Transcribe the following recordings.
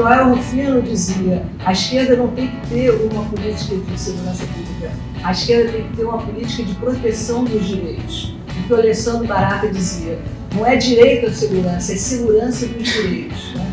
Joel Rufino dizia: a esquerda não tem que ter uma política de segurança pública, a esquerda tem que ter uma política de proteção dos direitos. O que o Alessandro Barata dizia: não é direito à segurança, é segurança dos direitos. Né?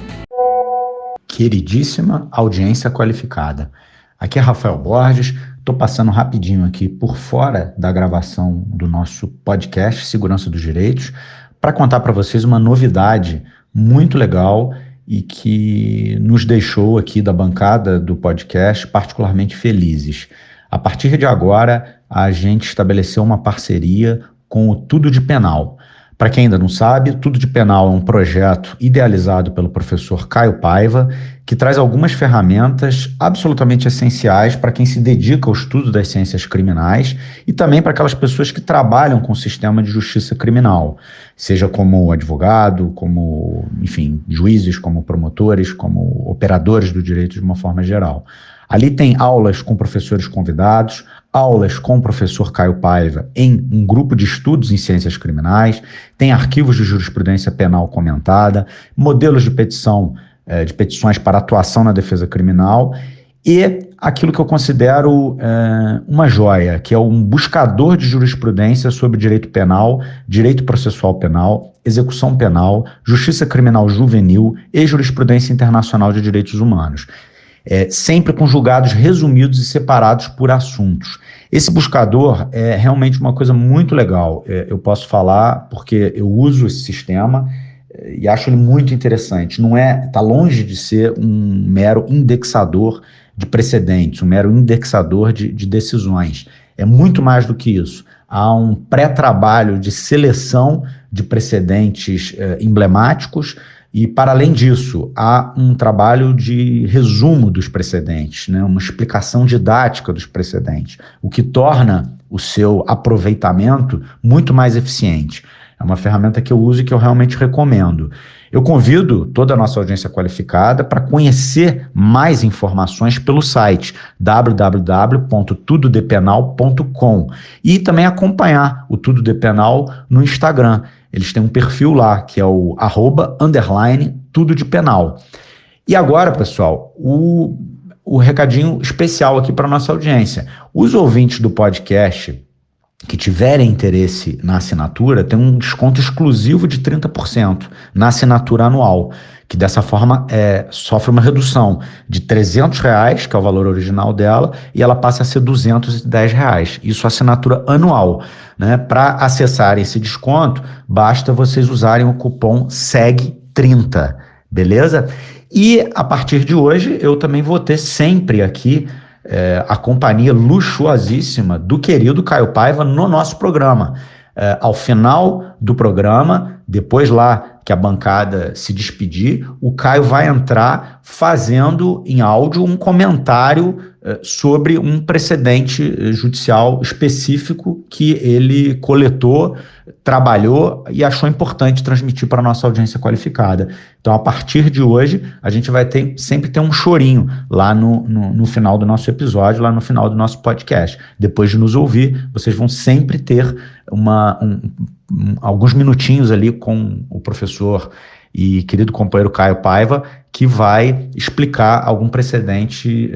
Queridíssima audiência qualificada, aqui é Rafael Borges, estou passando rapidinho aqui por fora da gravação do nosso podcast Segurança dos Direitos para contar para vocês uma novidade muito legal e que nos deixou aqui da bancada do podcast particularmente felizes. A partir de agora, a gente estabeleceu uma parceria com o Tudo de Penal. Para quem ainda não sabe, Tudo de Penal é um projeto idealizado pelo professor Caio Paiva, que traz algumas ferramentas absolutamente essenciais para quem se dedica ao estudo das ciências criminais e também para aquelas pessoas que trabalham com o sistema de justiça criminal, seja como advogado, como, enfim, juízes, como promotores, como operadores do direito de uma forma geral. Ali tem aulas com professores convidados, aulas com o professor Caio Paiva em um grupo de estudos em ciências criminais, tem arquivos de jurisprudência penal comentada, modelos de petições para atuação na defesa criminal e aquilo que eu considero uma joia, que é um buscador de jurisprudência sobre direito penal, direito processual penal, execução penal, justiça criminal juvenil e jurisprudência internacional de direitos humanos. Sempre com julgados resumidos e separados por assuntos. Esse buscador é realmente uma coisa muito legal. Eu posso falar porque eu uso esse sistema e acho ele muito interessante. Está longe de ser um mero indexador de precedentes, um mero indexador de decisões. É muito mais do que isso. Há um pré-trabalho de seleção de precedentes emblemáticos. E, para além disso, há um trabalho de resumo dos precedentes, né? Uma explicação didática dos precedentes, o que torna o seu aproveitamento muito mais eficiente. É uma ferramenta que eu uso e que eu realmente recomendo. Eu convido toda a nossa audiência qualificada para conhecer mais informações pelo site www.tudodepenal.com e também acompanhar o Tudo de Penal no Instagram. Eles têm um perfil lá, que é o @_Tudo de Penal. E agora, pessoal, o recadinho especial aqui para a nossa audiência. Os ouvintes do podcast que tiverem interesse na assinatura, tem um desconto exclusivo de 30% na assinatura anual, que dessa forma sofre uma redução de R$300, que é o valor original dela, e ela passa a ser R$210. Isso é assinatura anual. Né? Para acessar esse desconto, basta vocês usarem o cupom SEG30, beleza? E a partir de hoje, eu também vou ter sempre aqui a companhia luxuosíssima do querido Caio Paiva no nosso programa. Ao final do programa, depois lá que a bancada se despedir, o Caio vai entrar fazendo em áudio um comentário sobre um precedente judicial específico que ele coletou, trabalhou e achou importante transmitir para a nossa audiência qualificada. Então, a partir de hoje, a gente vai sempre ter um chorinho lá no final do nosso episódio, lá no final do nosso podcast. Depois de nos ouvir, vocês vão sempre ter alguns minutinhos ali com o professor e querido companheiro Caio Paiva, que vai explicar algum precedente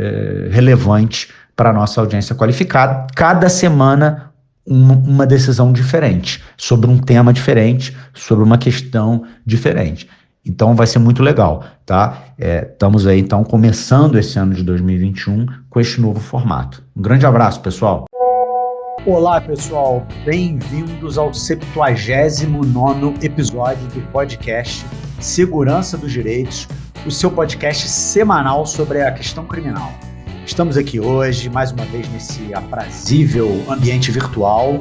relevante para a nossa audiência qualificada. Cada semana, uma decisão diferente, sobre um tema diferente, sobre uma questão diferente. Então, vai ser muito legal, tá? Estamos aí, então, começando esse ano de 2021 com este novo formato. Um grande abraço, pessoal. Olá, pessoal. Bem-vindos ao 79º episódio do podcast Segurança dos Direitos, o seu podcast semanal sobre a questão criminal. Estamos aqui hoje, mais uma vez, nesse aprazível ambiente virtual,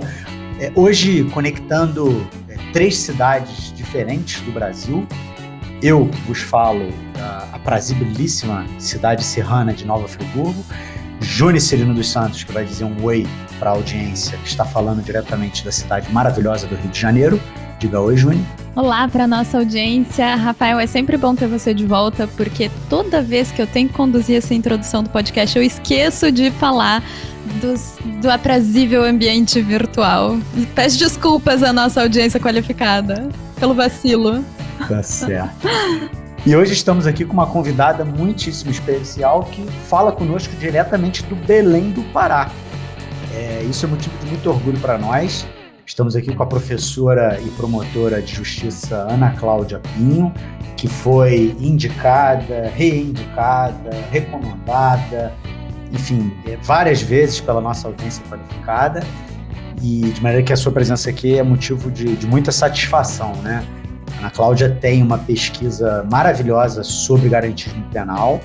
hoje conectando 3 cidades diferentes do Brasil. Eu vos falo da aprazibilíssima cidade serrana de Nova Friburgo, Juni Celino dos Santos, que vai dizer um oi para a audiência, que está falando diretamente da cidade maravilhosa do Rio de Janeiro. Diga oi, Juni. Olá para a nossa audiência. Rafael, é sempre bom ter você de volta, porque toda vez que eu tenho que conduzir essa introdução do podcast, eu esqueço de falar do aprazível ambiente virtual. Peço desculpas à nossa audiência qualificada pelo vacilo. Tá certo. E hoje estamos aqui com uma convidada muitíssimo especial que fala conosco diretamente do Belém do Pará. Isso é motivo de muito orgulho para nós. Estamos aqui com a professora e promotora de justiça Ana Cláudia Pinho, que foi indicada, reindicada, recomendada, enfim, várias vezes pela nossa audiência qualificada, e de maneira que a sua presença aqui é motivo de muita satisfação, né? A Ana Cláudia tem uma pesquisa maravilhosa sobre garantismo penal,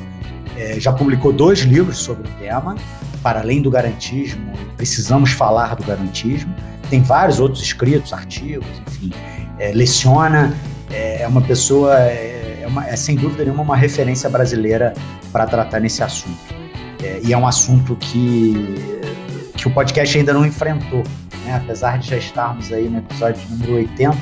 já publicou 2 livros sobre o tema, Para Além do Garantismo, Precisamos Falar do Garantismo, tem vários outros escritos, artigos, enfim, leciona, é uma pessoa, sem dúvida nenhuma, uma referência brasileira para tratar nesse assunto. E é um assunto que o podcast ainda não enfrentou, né? Apesar de já estarmos aí no episódio número 80,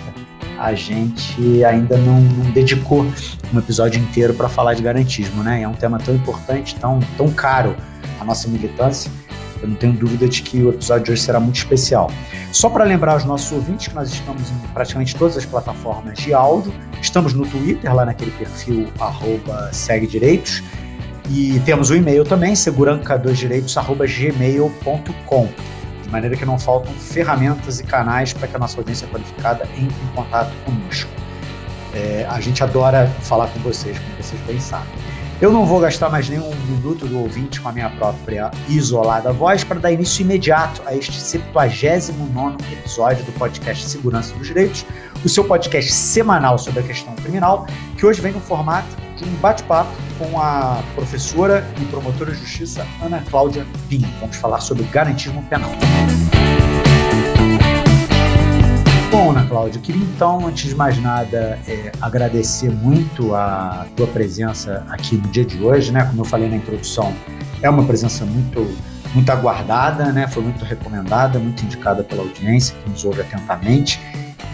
a gente ainda não dedicou um episódio inteiro para falar de garantismo, né? É um tema tão importante, tão caro à nossa militância. Eu não tenho dúvida de que o episódio de hoje será muito especial. Só para lembrar aos nossos ouvintes que nós estamos em praticamente todas as plataformas de áudio, estamos no Twitter, lá naquele perfil @seguedireitos, e temos o e-mail também, seguranca2direitos@gmail.com, de maneira que não faltam ferramentas e canais para que a nossa audiência qualificada entre em contato conosco. A gente adora falar com vocês, como vocês bem sabem. Eu não vou gastar mais nenhum minuto do ouvinte com a minha própria isolada voz para dar início imediato a este 79º episódio do podcast Segurança dos Direitos, o seu podcast semanal sobre a questão criminal, que hoje vem no formato de um bate-papo com a professora e promotora de justiça Ana Cláudia Pinho. Vamos falar sobre garantismo penal. Bom, Ana Cláudia, eu queria então, antes de mais nada, agradecer muito a tua presença aqui no dia de hoje, né? Como eu falei na introdução, é uma presença muito aguardada, né? Foi muito recomendada, muito indicada pela audiência, que nos ouve atentamente.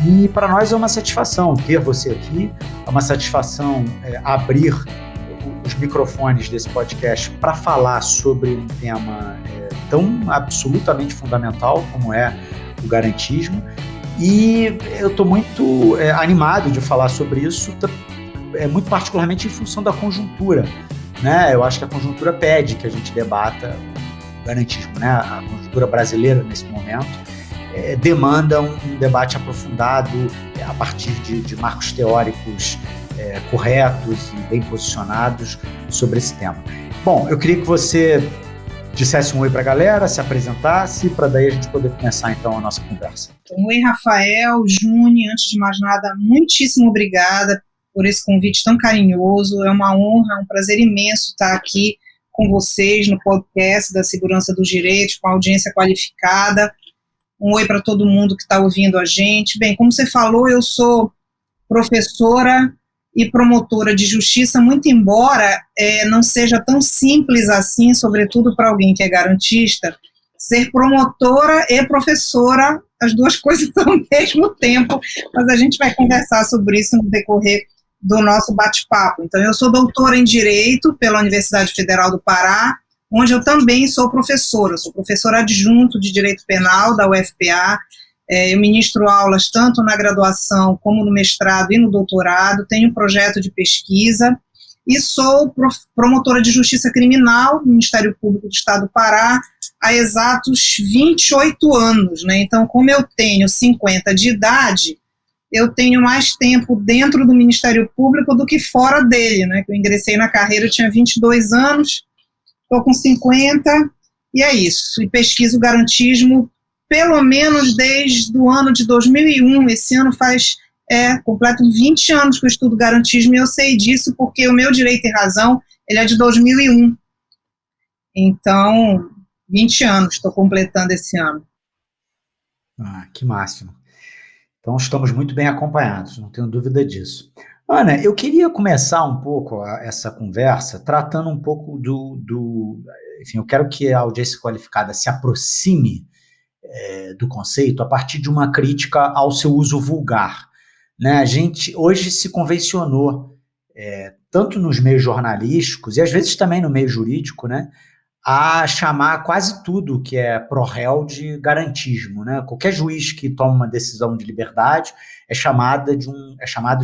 E para nós é uma satisfação ter você aqui, é uma satisfação abrir os microfones desse podcast para falar sobre um tema tão absolutamente fundamental como é o garantismo. E eu estou muito animado de falar sobre isso, muito particularmente em função da conjuntura, né? Eu acho que a conjuntura pede que a gente debata o garantismo, né? A conjuntura brasileira, nesse momento, demanda um debate aprofundado a partir de marcos teóricos corretos e bem posicionados sobre esse tema. Bom, eu queria que você dissesse um oi para a galera, se apresentasse, para daí a gente poder começar então a nossa conversa. Oi, Rafael, Juni, antes de mais nada, muitíssimo obrigada por esse convite tão carinhoso, é uma honra, um prazer imenso estar aqui com vocês no podcast da Segurança dos Direitos, com a audiência qualificada. Um oi para todo mundo que está ouvindo a gente. Bem, como você falou, eu sou professora e promotora de justiça, muito embora não seja tão simples assim, sobretudo para alguém que é garantista, ser promotora e professora, as duas coisas ao mesmo tempo, mas a gente vai conversar sobre isso no decorrer do nosso bate-papo. Então, eu sou doutora em Direito pela Universidade Federal do Pará, onde eu também sou professora adjunto de Direito Penal da UFPA. Eu ministro aulas tanto na graduação como no mestrado e no doutorado, tenho um projeto de pesquisa e sou promotora de justiça criminal no Ministério Público do Estado do Pará há exatos 28 anos, né? Então, como eu tenho 50 de idade, eu tenho mais tempo dentro do Ministério Público do que fora dele, né? Eu ingressei na carreira, eu tinha 22 anos, estou com 50, e é isso. E pesquiso garantismo pelo menos desde o ano de 2001, esse ano completo 20 anos que eu estudo garantismo, e eu sei disso porque o meu Direito e Razão, ele é de 2001. Então, 20 anos estou completando esse ano. Que máximo. Então, estamos muito bem acompanhados, não tenho dúvida disso. Ana, eu queria começar um pouco essa conversa tratando um pouco enfim, eu quero que a audiência qualificada se aproxime do conceito a partir de uma crítica ao seu uso vulgar, né? A gente hoje se convencionou, tanto nos meios jornalísticos e às vezes também no meio jurídico, né, a chamar quase tudo que é pró-réu de garantismo, né? Qualquer juiz que toma uma decisão de liberdade é chamado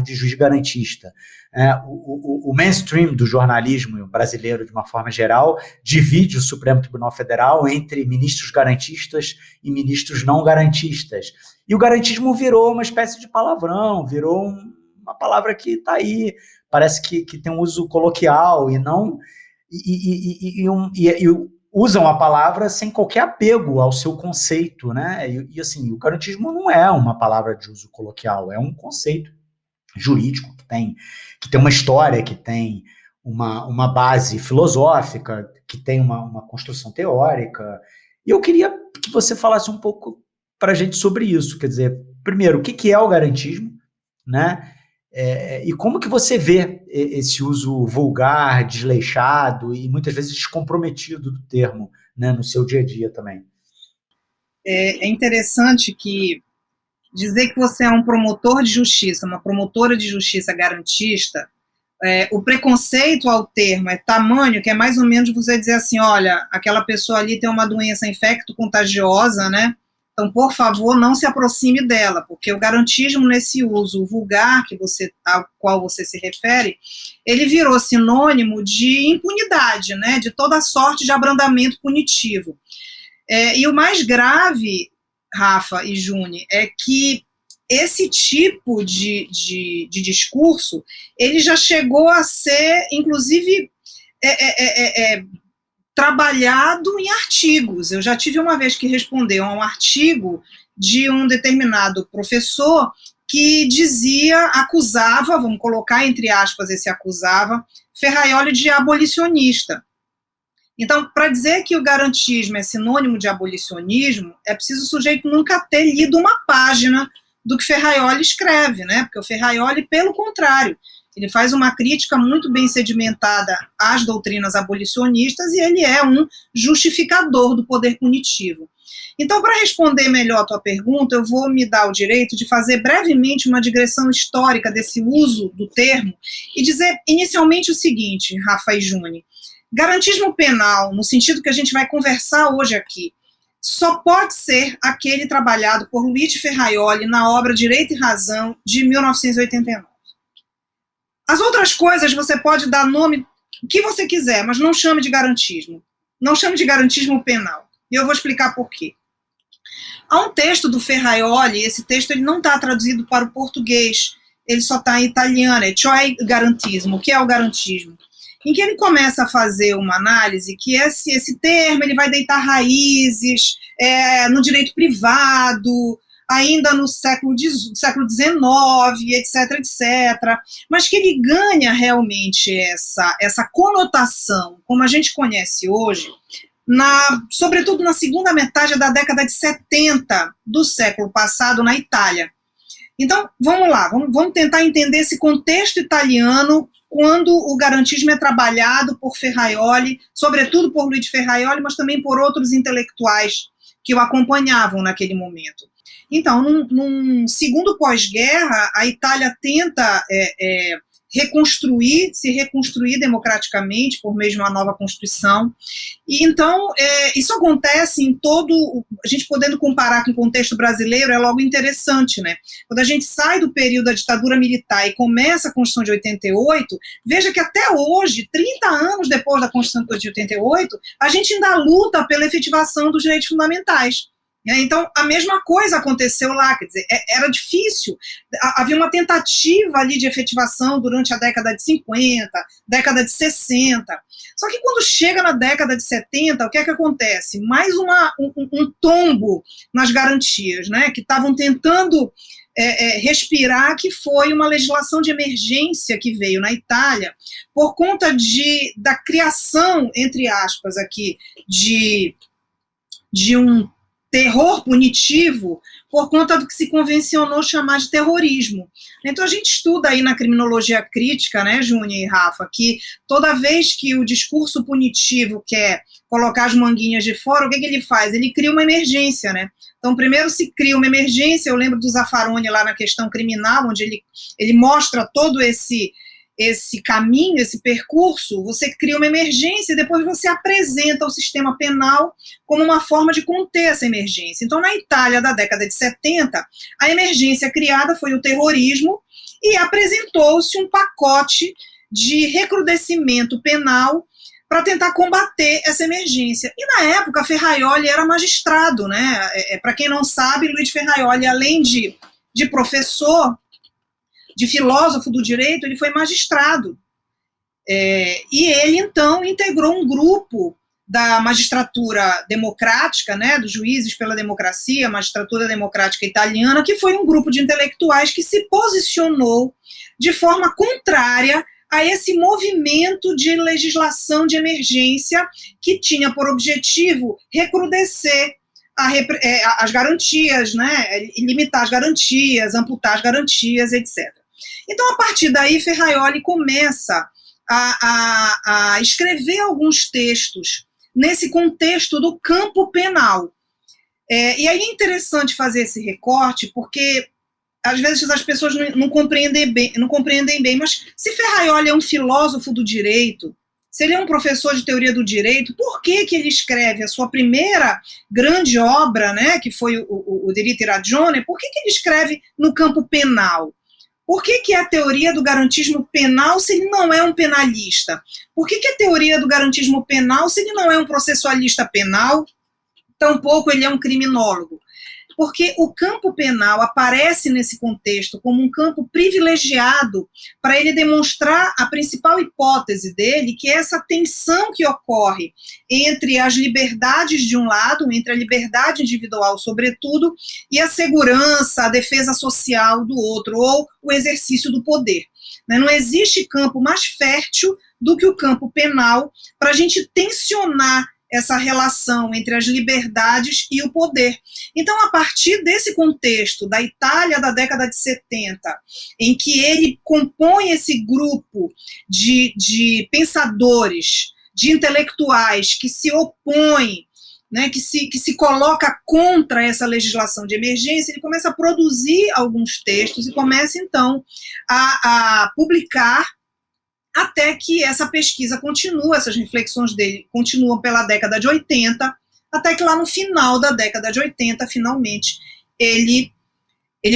de juiz garantista. O mainstream do jornalismo brasileiro, de uma forma geral, divide o Supremo Tribunal Federal entre ministros garantistas e ministros não garantistas. E o garantismo virou uma espécie de palavrão, virou uma palavra que está aí, parece que tem um uso coloquial e não... E usam a palavra sem qualquer apego ao seu conceito, né? E assim, o garantismo não é uma palavra de uso coloquial, é um conceito jurídico que tem uma história, que tem uma base filosófica, que tem uma construção teórica. E eu queria que você falasse um pouco para a gente sobre isso. Quer dizer, primeiro, o que é o garantismo, né? E como que você vê esse uso vulgar, desleixado e muitas vezes descomprometido do termo, né, no seu dia a dia também? É interessante que dizer que você é um promotor de justiça, uma promotora de justiça garantista, o preconceito ao termo é tamanho que é mais ou menos você dizer assim, olha, aquela pessoa ali tem uma doença infecto-contagiosa, né? Então, por favor, não se aproxime dela, porque o garantismo nesse uso vulgar ao qual você se refere, ele virou sinônimo de impunidade, né, de toda sorte de abrandamento punitivo. E o mais grave, Rafa e Juni, é que esse tipo de discurso, ele já chegou a ser, inclusive, trabalhado em artigos. Eu já tive uma vez que responder a um artigo de um determinado professor que acusava, vamos colocar entre aspas esse acusava, Ferraioli de abolicionista. Então, para dizer que o garantismo é sinônimo de abolicionismo, é preciso o sujeito nunca ter lido uma página do que Ferraioli escreve, né? Porque o Ferraioli, pelo contrário, ele faz uma crítica muito bem sedimentada às doutrinas abolicionistas e ele é um justificador do poder punitivo. Então, para responder melhor a tua pergunta, eu vou me dar o direito de fazer brevemente uma digressão histórica desse uso do termo e dizer inicialmente o seguinte, Rafa e Juni, garantismo penal, no sentido que a gente vai conversar hoje aqui, só pode ser aquele trabalhado por Luigi Ferraioli na obra Direito e Razão, de 1989. As outras coisas você pode dar nome o que você quiser, mas não chame de garantismo. Não chame de garantismo penal. E eu vou explicar por quê. Há um texto do Ferraioli, esse texto ele não está traduzido para o português, ele só está em italiano, é Cioè Garantismo, o que é o garantismo? Em que ele começa a fazer uma análise que esse termo ele vai deitar raízes no direito privado, ainda no século XIX, etc., etc., mas que ele ganha realmente essa conotação, como a gente conhece hoje, sobretudo na segunda metade da década de 70 do século passado, na Itália. Então, vamos lá, vamos tentar entender esse contexto italiano quando o garantismo é trabalhado por Ferraioli, sobretudo por Luigi Ferraioli, mas também por outros intelectuais que o acompanhavam naquele momento. Então, num segundo pós-guerra, a Itália tenta se reconstruir democraticamente por meio de uma nova Constituição. E então, isso acontece em a gente podendo comparar com o contexto brasileiro, é logo interessante, né? Quando a gente sai do período da ditadura militar e começa a Constituição de 88, veja que até hoje, 30 anos depois da Constituição de 88, a gente ainda luta pela efetivação dos direitos fundamentais. Então, a mesma coisa aconteceu lá, quer dizer, era difícil, havia uma tentativa ali de efetivação durante a década de 50, década de 60, só que quando chega na década de 70, o que é que acontece? Mais um tombo nas garantias, né, que estavam tentando respirar, que foi uma legislação de emergência que veio na Itália, por conta da criação, entre aspas, aqui, de um terror punitivo por conta do que se convencionou chamar de terrorismo. Então, a gente estuda aí na criminologia crítica, né, Júnior e Rafa, que toda vez que o discurso punitivo quer colocar as manguinhas de fora, o que ele faz? Ele cria uma emergência, né? Então, primeiro se cria uma emergência, eu lembro do Zaffaroni lá na questão criminal, onde ele mostra todo esse esse caminho, esse percurso, você cria uma emergência e depois você apresenta o sistema penal como uma forma de conter essa emergência. Então, na Itália da década de 70, a emergência criada foi o terrorismo e apresentou-se um pacote de recrudescimento penal para tentar combater essa emergência. E na época, Ferraioli era magistrado, né? Para quem não sabe, Luiz Ferraioli, além de professor, de filósofo do direito, ele foi magistrado. E ele, então, integrou um grupo da magistratura democrática, né, dos juízes pela democracia, magistratura democrática italiana, que foi um grupo de intelectuais que se posicionou de forma contrária a esse movimento de legislação de emergência que tinha por objetivo recrudescer as garantias, né, limitar as garantias, amputar as garantias, etc. Então, a partir daí, Ferraioli começa a escrever alguns textos nesse contexto do campo penal. E aí é interessante fazer esse recorte, porque às vezes as pessoas não compreendem bem, mas se Ferraioli é um filósofo do direito, se ele é um professor de teoria do direito, por que ele escreve a sua primeira grande obra, né, que foi o Diritto e Ragione, por que ele escreve no campo penal? Por que é a teoria do garantismo penal se ele não é um penalista? Por que é a teoria do garantismo penal se ele não é um processualista penal? Tampouco ele é um criminólogo. Porque o campo penal aparece nesse contexto como um campo privilegiado para ele demonstrar a principal hipótese dele, que é essa tensão que ocorre entre as liberdades de um lado, entre a liberdade individual, sobretudo, e a segurança, a defesa social do outro, ou o exercício do poder. Não existe campo mais fértil do que o campo penal para a gente tensionar essa relação entre as liberdades e o poder. Então, a partir desse contexto da Itália da década de 70, em que ele compõe esse grupo de pensadores, de intelectuais que se opõem, né, que se coloca contra essa legislação de emergência, ele começa a produzir alguns textos e começa, então, a publicar, até que essa pesquisa continua, essas reflexões dele continuam pela década de 80, até que lá no final da década de 80, finalmente, ele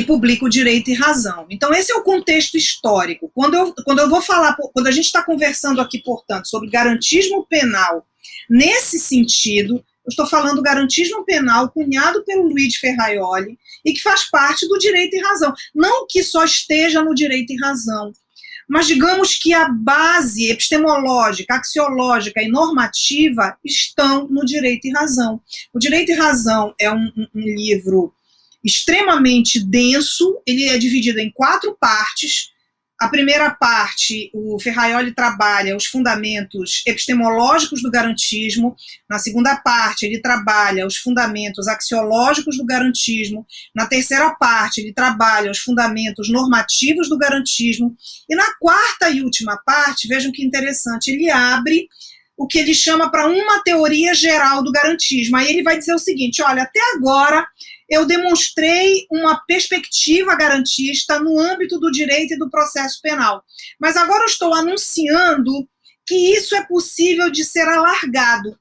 publica o Direito e Razão. Então, esse é o contexto histórico. Quando eu vou falar, quando a gente está conversando aqui, portanto, sobre garantismo penal, nesse sentido, eu estou falando garantismo penal cunhado pelo Luigi Ferraioli e que faz parte do Direito e Razão. Não que só esteja no Direito e Razão, mas digamos que a base epistemológica, axiológica e normativa estão no Direito e Razão. O Direito e Razão é um livro extremamente denso, ele é dividido em 4 partes. A primeira parte, o Ferraioli trabalha os fundamentos epistemológicos do garantismo. Na segunda parte, ele trabalha os fundamentos axiológicos do garantismo. Na terceira parte, ele trabalha os fundamentos normativos do garantismo. E na quarta e última parte, vejam que interessante, ele abre o que ele chama para uma teoria geral do garantismo. Aí ele vai dizer o seguinte, olha, até agora eu demonstrei uma perspectiva garantista no âmbito do direito e do processo penal. Mas agora eu estou anunciando que isso é possível de ser alargado.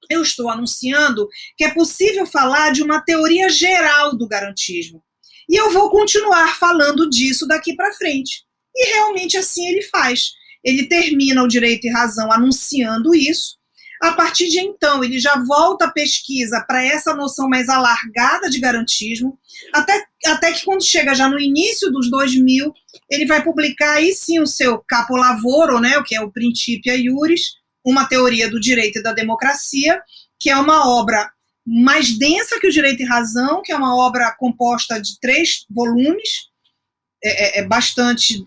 Eu estou anunciando que é possível falar de uma teoria geral do garantismo. E eu vou continuar falando disso daqui para frente. E realmente assim ele faz. Ele termina o Direito e Razão anunciando isso. A partir de então, ele já volta a pesquisa para essa noção mais alargada de garantismo, até que quando chega já no início dos 2000, ele vai publicar aí sim o seu capolavoro, né, o que é o Principia Iuris, uma teoria do direito e da democracia, que é uma obra mais densa que o Direito e Razão, que é uma obra composta de 3 volumes,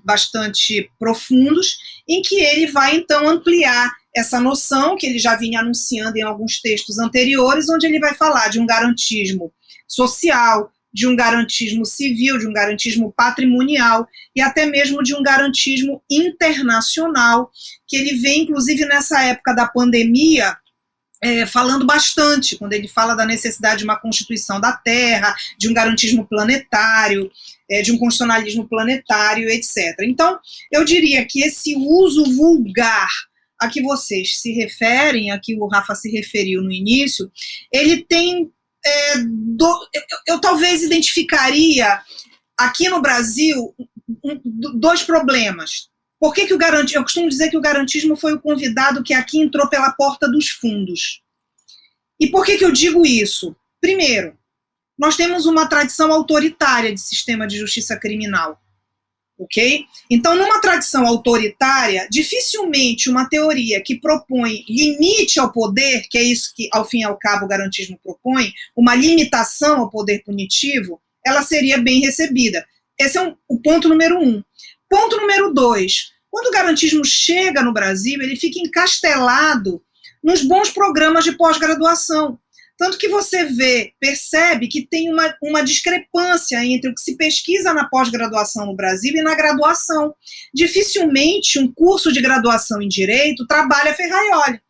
bastante profundos, em que ele vai então ampliar essa noção que ele já vinha anunciando em alguns textos anteriores, onde ele vai falar de um garantismo social, de um garantismo civil, de um garantismo patrimonial e até mesmo de um garantismo internacional, que ele vem, inclusive, nessa época da pandemia, falando bastante, quando ele fala da necessidade de uma constituição da Terra, de um garantismo planetário. de um constitucionalismo planetário, etc. Então, eu diria que esse uso vulgar a que vocês se referem, a que o Rafa se referiu no início, ele tem, eu talvez identificaria aqui no Brasil dois problemas. Por que eu costumo dizer que o garantismo foi o convidado que aqui entrou pela porta dos fundos? E por que eu digo isso? Primeiro, nós temos uma tradição autoritária de sistema de justiça criminal. Ok? Então, numa tradição autoritária, dificilmente uma teoria que propõe limite ao poder, que é isso que, ao fim e ao cabo, o garantismo propõe, uma limitação ao poder punitivo, ela seria bem recebida. Esse é o ponto número 1. Ponto número 2. Quando o garantismo chega no Brasil, ele fica encastelado nos bons programas de pós-graduação. Tanto que você percebe que tem uma discrepância entre o que se pesquisa na pós-graduação no Brasil e na graduação. Dificilmente um curso de graduação em Direito trabalha Ferraioli.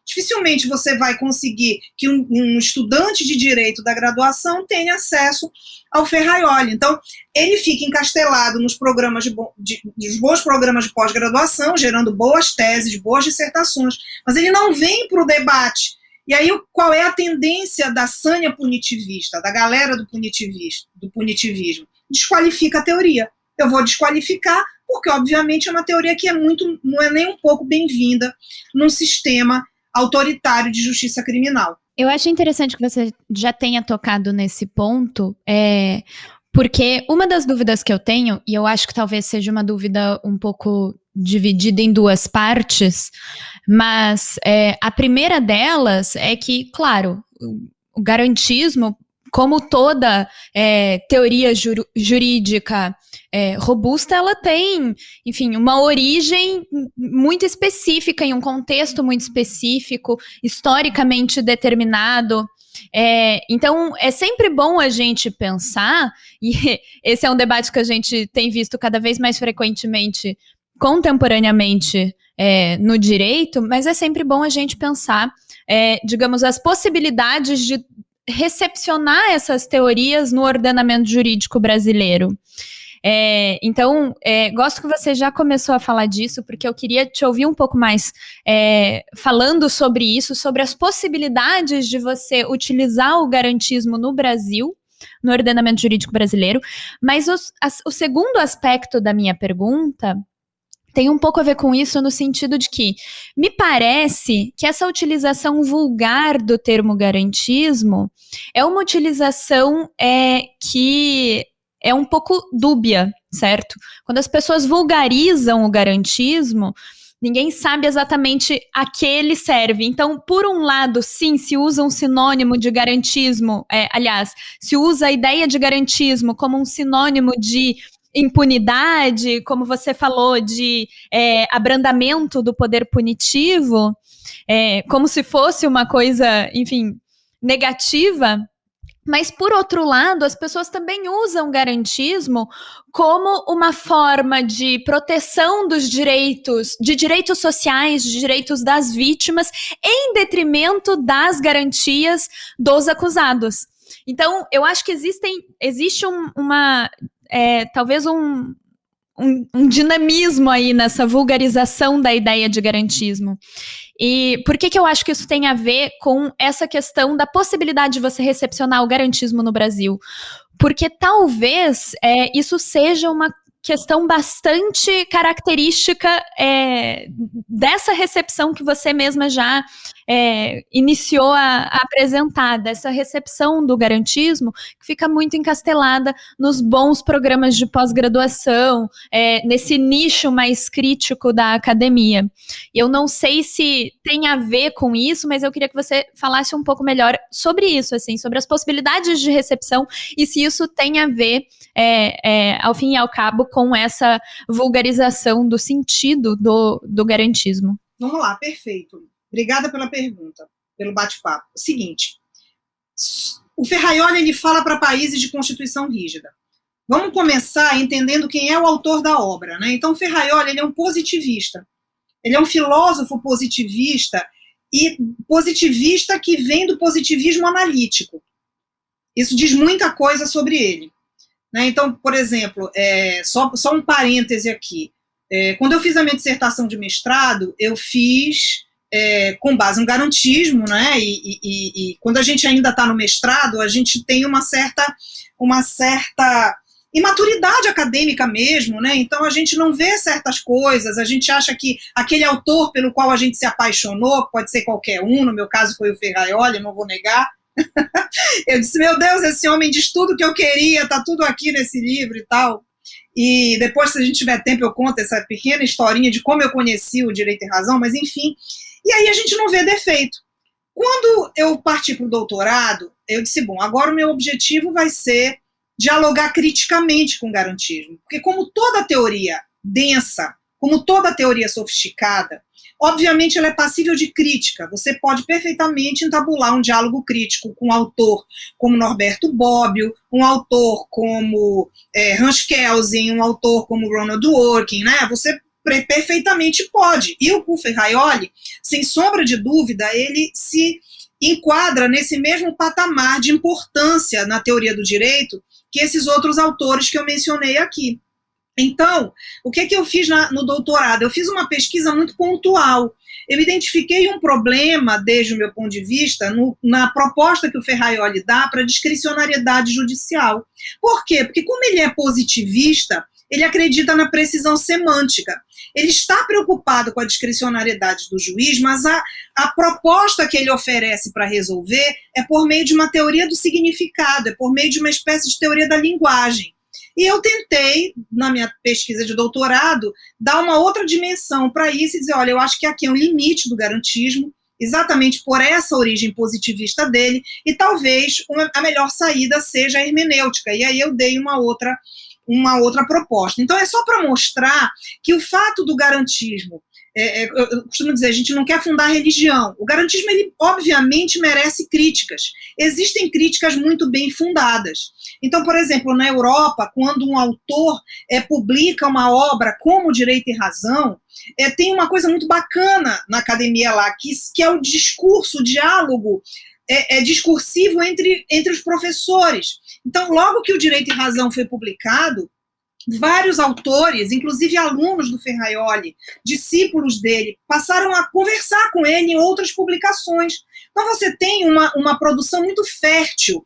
Dificilmente você vai conseguir que um estudante de Direito da graduação tenha acesso ao Ferraioli. Então, ele fica encastelado nos programas dos bons programas de pós-graduação, gerando boas teses, boas dissertações, mas ele não vem para o debate. E aí, qual é a tendência da sânia punitivista, da galera do punitivismo? Desqualifica a teoria. Eu vou desqualificar porque, obviamente, é uma teoria que não é nem um pouco bem-vinda num sistema autoritário de justiça criminal. Eu acho interessante que você já tenha tocado nesse ponto, porque uma das dúvidas que eu tenho, e eu acho que talvez seja uma dúvida um pouco dividida em duas partes, mas a primeira delas é que, claro, o garantismo, como toda teoria jurídica robusta, ela tem, enfim, uma origem muito específica, em um contexto muito específico, historicamente determinado. Então, é sempre bom a gente pensar, e esse é um debate que a gente tem visto cada vez mais frequentemente, contemporaneamente, no direito, mas é sempre bom a gente pensar, digamos, as possibilidades de recepcionar essas teorias no ordenamento jurídico brasileiro. Então, gosto que você já começou a falar disso, porque eu queria te ouvir um pouco mais falando sobre isso, sobre as possibilidades de você utilizar o garantismo no Brasil, no ordenamento jurídico brasileiro. Mas o segundo aspecto da minha pergunta tem um pouco a ver com isso, no sentido de que me parece que essa utilização vulgar do termo garantismo é uma utilização que é um pouco dúbia, certo? Quando as pessoas vulgarizam o garantismo, ninguém sabe exatamente a que ele serve. Então, por um lado, sim, se usa um sinônimo de garantismo, aliás, se usa a ideia de garantismo como um sinônimo de impunidade, como você falou, de abrandamento do poder punitivo, como se fosse uma coisa, enfim, negativa. Mas, por outro lado, as pessoas também usam garantismo como uma forma de proteção dos direitos, de direitos sociais, de direitos das vítimas, em detrimento das garantias dos acusados. Então, eu acho que existe talvez um dinamismo aí nessa vulgarização da ideia de garantismo. E por que eu acho que isso tem a ver com essa questão da possibilidade de você recepcionar o garantismo no Brasil? Porque talvez isso seja uma questão bastante característica dessa recepção que você mesma já iniciou a apresentar, dessa recepção do garantismo, que fica muito encastelada nos bons programas de pós-graduação, nesse nicho mais crítico da academia. Eu não sei se tem a ver com isso, mas eu queria que você falasse um pouco melhor sobre isso, assim, sobre as possibilidades de recepção e se isso tem a ver, ao fim e ao cabo, com essa vulgarização do sentido do garantismo. Vamos lá, perfeito. Obrigada pela pergunta, pelo bate-papo. O seguinte, o Ferraioli ele fala para países de constituição rígida. Vamos começar entendendo quem é o autor da obra, né? Então, o Ferraioli ele é um positivista. Ele é um filósofo positivista e positivista que vem do positivismo analítico. Isso diz muita coisa sobre ele. né? Então, por exemplo, só um parêntese aqui, quando eu fiz a minha dissertação de mestrado, eu fiz com base no garantismo, né? E quando a gente ainda está no mestrado, a gente tem uma certa imaturidade acadêmica mesmo, né? Então a gente não vê certas coisas, a gente acha que aquele autor pelo qual a gente se apaixonou, pode ser qualquer um, no meu caso foi o Ferraioli, não vou negar. Eu disse, meu Deus, esse homem diz tudo que eu queria, tá tudo aqui nesse livro e tal. E depois, se a gente tiver tempo, eu conto essa pequena historinha de como eu conheci o Direito e Razão, mas enfim. E aí a gente não vê defeito. Quando eu parti para o doutorado, eu disse, bom, agora o meu objetivo vai ser dialogar criticamente com o garantismo. Porque como toda teoria densa, como toda teoria sofisticada, obviamente ela é passível de crítica. Você pode perfeitamente entabular um diálogo crítico com um autor como Norberto Bobbio, um autor como Hans Kelsen, um autor como Ronald Dworkin, né? Você perfeitamente pode. E o Ferraioli, sem sombra de dúvida, ele se enquadra nesse mesmo patamar de importância na teoria do direito que esses outros autores que eu mencionei aqui. Então, o que eu fiz no doutorado? Eu fiz uma pesquisa muito pontual. Eu identifiquei um problema, desde o meu ponto de vista, na proposta que o Ferraioli dá para a discricionariedade judicial. Por quê? Porque como ele é positivista, ele acredita na precisão semântica. Ele está preocupado com a discricionariedade do juiz, mas a proposta que ele oferece para resolver é por meio de uma teoria do significado, é por meio de uma espécie de teoria da linguagem. E eu tentei, na minha pesquisa de doutorado, dar uma outra dimensão para isso e dizer, olha, eu acho que aqui é um limite do garantismo, exatamente por essa origem positivista dele, e talvez a melhor saída seja a hermenêutica. E aí eu dei uma outra proposta. Então, é só para mostrar que o fato do garantismo, eu costumo dizer, a gente não quer fundar religião. O garantismo, ele obviamente merece críticas. Existem críticas muito bem fundadas. Então, por exemplo, na Europa, quando um autor publica uma obra como Direito e Razão, tem uma coisa muito bacana na academia lá, que é o discurso, o diálogo discursivo entre os professores. Então, logo que o Direito e Razão foi publicado, vários autores, inclusive alunos do Ferraioli, discípulos dele, passaram a conversar com ele em outras publicações. Então você tem uma produção muito fértil,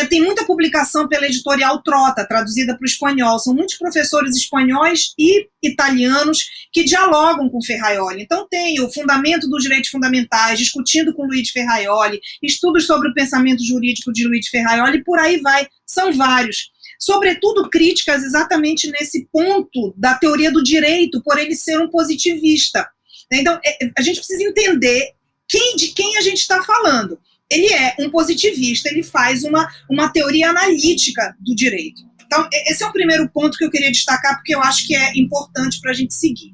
tem muita publicação pela editorial Trota, traduzida para o espanhol, são muitos professores espanhóis e italianos que dialogam com Ferraioli. Então tem o Fundamento dos Direitos Fundamentais, discutindo com Luigi Ferraioli, estudos sobre o pensamento jurídico de Luigi Ferraioli, e por aí vai, são vários. Sobretudo críticas exatamente nesse ponto da teoria do direito, por ele ser um positivista. Então, a gente precisa entender de quem a gente está falando. Ele é um positivista, ele faz uma teoria analítica do direito. Então, esse é o primeiro ponto que eu queria destacar, porque eu acho que é importante para a gente seguir.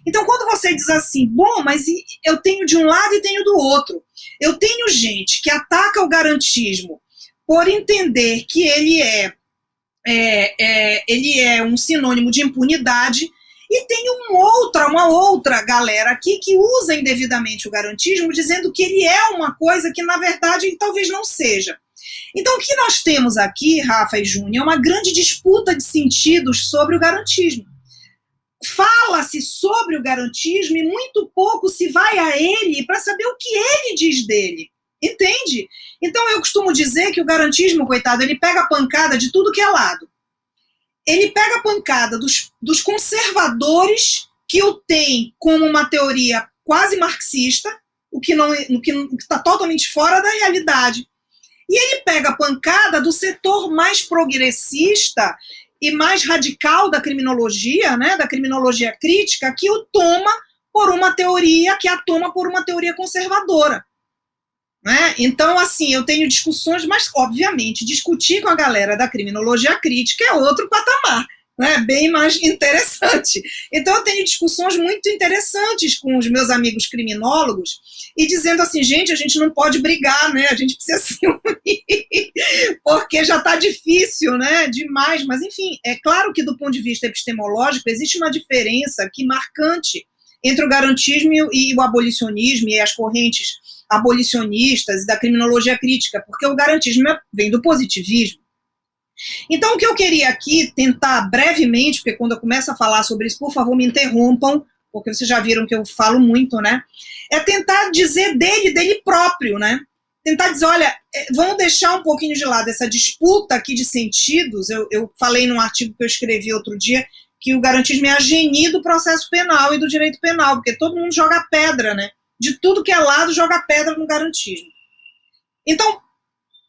Então, quando você diz assim, bom, mas eu tenho de um lado e tenho do outro. Eu tenho gente que ataca o garantismo por entender que ele é um sinônimo de impunidade, e tem uma outra galera aqui que usa indevidamente o garantismo, dizendo que ele é uma coisa que, na verdade, ele talvez não seja. Então, o que nós temos aqui, Rafa e Júnior, é uma grande disputa de sentidos sobre o garantismo. Fala-se sobre o garantismo e muito pouco se vai a ele para saber o que ele diz dele. Entende? Então eu costumo dizer que o garantismo, coitado, ele pega a pancada de tudo que é lado. Ele pega a pancada dos conservadores que o têm como uma teoria quase marxista, o que está totalmente fora da realidade. E ele pega a pancada do setor mais progressista e mais radical da criminologia, né, da criminologia crítica, que o toma por uma teoria, que a toma por uma teoria conservadora. Né? Então, assim, eu tenho discussões, mas, obviamente, discutir com a galera da criminologia crítica é outro patamar, né? Bem mais interessante. Então, eu tenho discussões muito interessantes com os meus amigos criminólogos e dizendo assim, gente, a gente não pode brigar, né? A gente precisa se unir, porque já está difícil, né? Demais. Mas, enfim, é claro que, do ponto de vista epistemológico, existe uma diferença aqui marcante entre o garantismo e o abolicionismo e as correntes abolicionistas e da criminologia crítica, porque o garantismo vem do positivismo. Então, o que eu queria aqui tentar brevemente, porque quando eu começo a falar sobre isso, por favor, me interrompam, porque vocês já viram que eu falo muito, né? É tentar dizer dele próprio, né? Tentar dizer, olha, vamos deixar um pouquinho de lado essa disputa aqui de sentidos. Eu falei num artigo que eu escrevi outro dia que o garantismo é a genie do processo penal e do direito penal, porque todo mundo joga pedra, né? De tudo que é lado, joga pedra no garantismo. Então,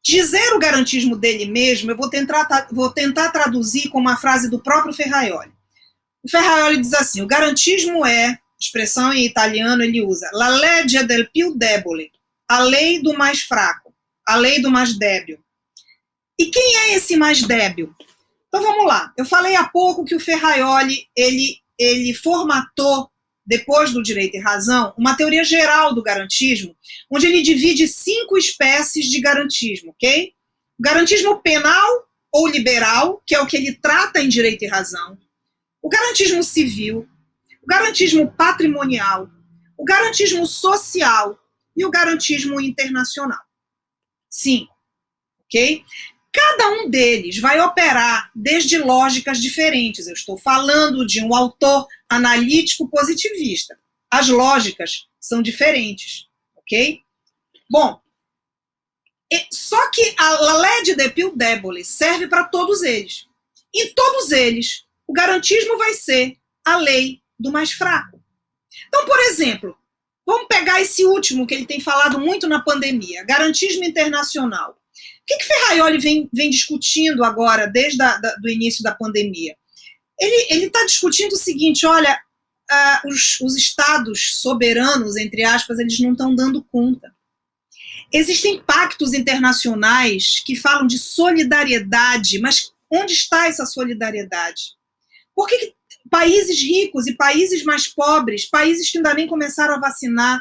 dizer o garantismo dele mesmo, eu vou tentar traduzir com uma frase do próprio Ferraioli. O Ferraioli diz assim, o garantismo é, expressão em italiano ele usa, la legge del più debole, a lei do mais fraco, a lei do mais débil. E quem é esse mais débil? Então vamos lá, eu falei há pouco que o Ferraioli, ele formatou, depois do Direito e Razão, uma teoria geral do garantismo, onde ele divide 5 espécies de garantismo, ok? O garantismo penal ou liberal, que é o que ele trata em Direito e Razão, o garantismo civil, o garantismo patrimonial, o garantismo social e o garantismo internacional. 5, ok? Cada um deles vai operar desde lógicas diferentes. Eu estou falando de um autor analítico positivista. As lógicas são diferentes, ok? Bom, só que a legge del più debole serve para todos eles. Em todos eles, o garantismo vai ser a lei do mais fraco. Então, por exemplo, vamos pegar esse último que ele tem falado muito na pandemia, garantismo internacional. O que Ferraioli vem discutindo agora, desde o início da pandemia? Ele está discutindo o seguinte, olha, os estados soberanos, entre aspas, eles não estão dando conta. Existem pactos internacionais que falam de solidariedade, mas onde está essa solidariedade? Por que países ricos e países mais pobres, países que ainda nem começaram a vacinar,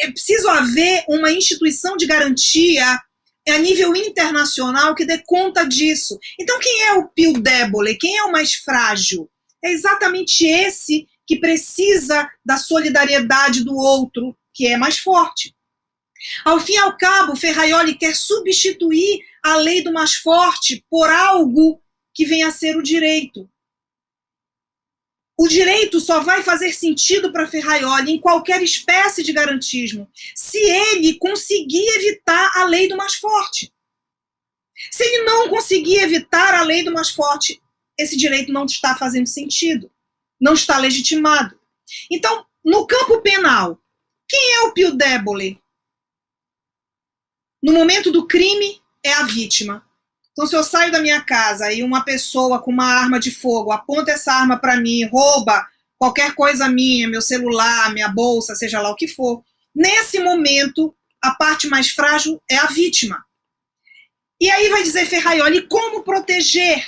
é preciso haver uma instituição de garantia a nível internacional que dê conta disso. Então, quem é o più debole? Quem é o mais frágil? É exatamente esse que precisa da solidariedade do outro, que é mais forte. Ao fim e ao cabo, Ferraioli quer substituir a lei do mais forte por algo que venha a ser o direito. O direito só vai fazer sentido para Ferraioli em qualquer espécie de garantismo se ele conseguir evitar a lei do mais forte. Se ele não conseguir evitar a lei do mais forte, esse direito não está fazendo sentido, não está legitimado. Então, no campo penal, quem é o più debole? No momento do crime, é a vítima. Então, se eu saio da minha casa e uma pessoa com uma arma de fogo aponta essa arma para mim, rouba qualquer coisa minha, meu celular, minha bolsa, seja lá o que for, nesse momento, a parte mais frágil é a vítima. E aí vai dizer Ferraioli como proteger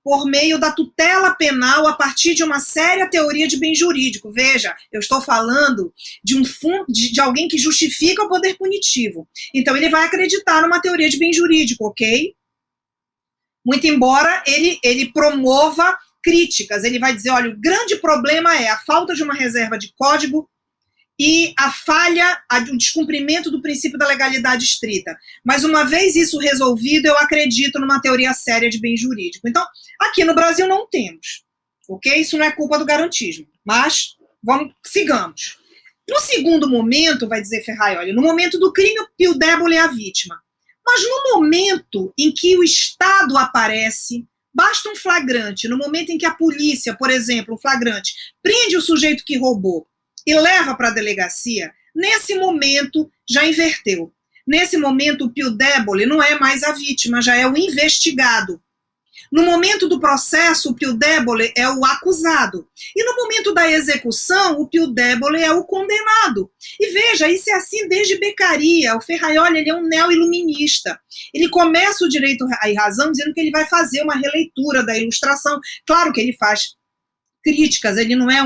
por meio da tutela penal a partir de uma séria teoria de bem jurídico. Veja, eu estou falando de alguém que justifica o poder punitivo. Então, ele vai acreditar numa teoria de bem jurídico, ok? Muito embora ele promova críticas, ele vai dizer, olha, o grande problema é a falta de uma reserva de código e a falha, o descumprimento do princípio da legalidade estrita. Mas uma vez isso resolvido, eu acredito numa teoria séria de bem jurídico. Então, aqui no Brasil não temos, ok? Isso não é culpa do garantismo, mas sigamos. No segundo momento, vai dizer Ferraioli, no momento do crime, o più debole é a vítima. Mas no momento em que o Estado aparece, basta um flagrante, no momento em que a polícia, por exemplo, o flagrante, prende o sujeito que roubou e leva para a delegacia, nesse momento já inverteu. Nesse momento o più debole não é mais a vítima, já é o investigado. No momento do processo, o più debole é o acusado. E no momento da execução, o più debole é o condenado. E veja, isso é assim desde Beccaria. O Ferraioli, ele é um neo-iluminista. Ele começa o Direito e Razão dizendo que ele vai fazer uma releitura da Ilustração. Claro que ele faz críticas, ele não é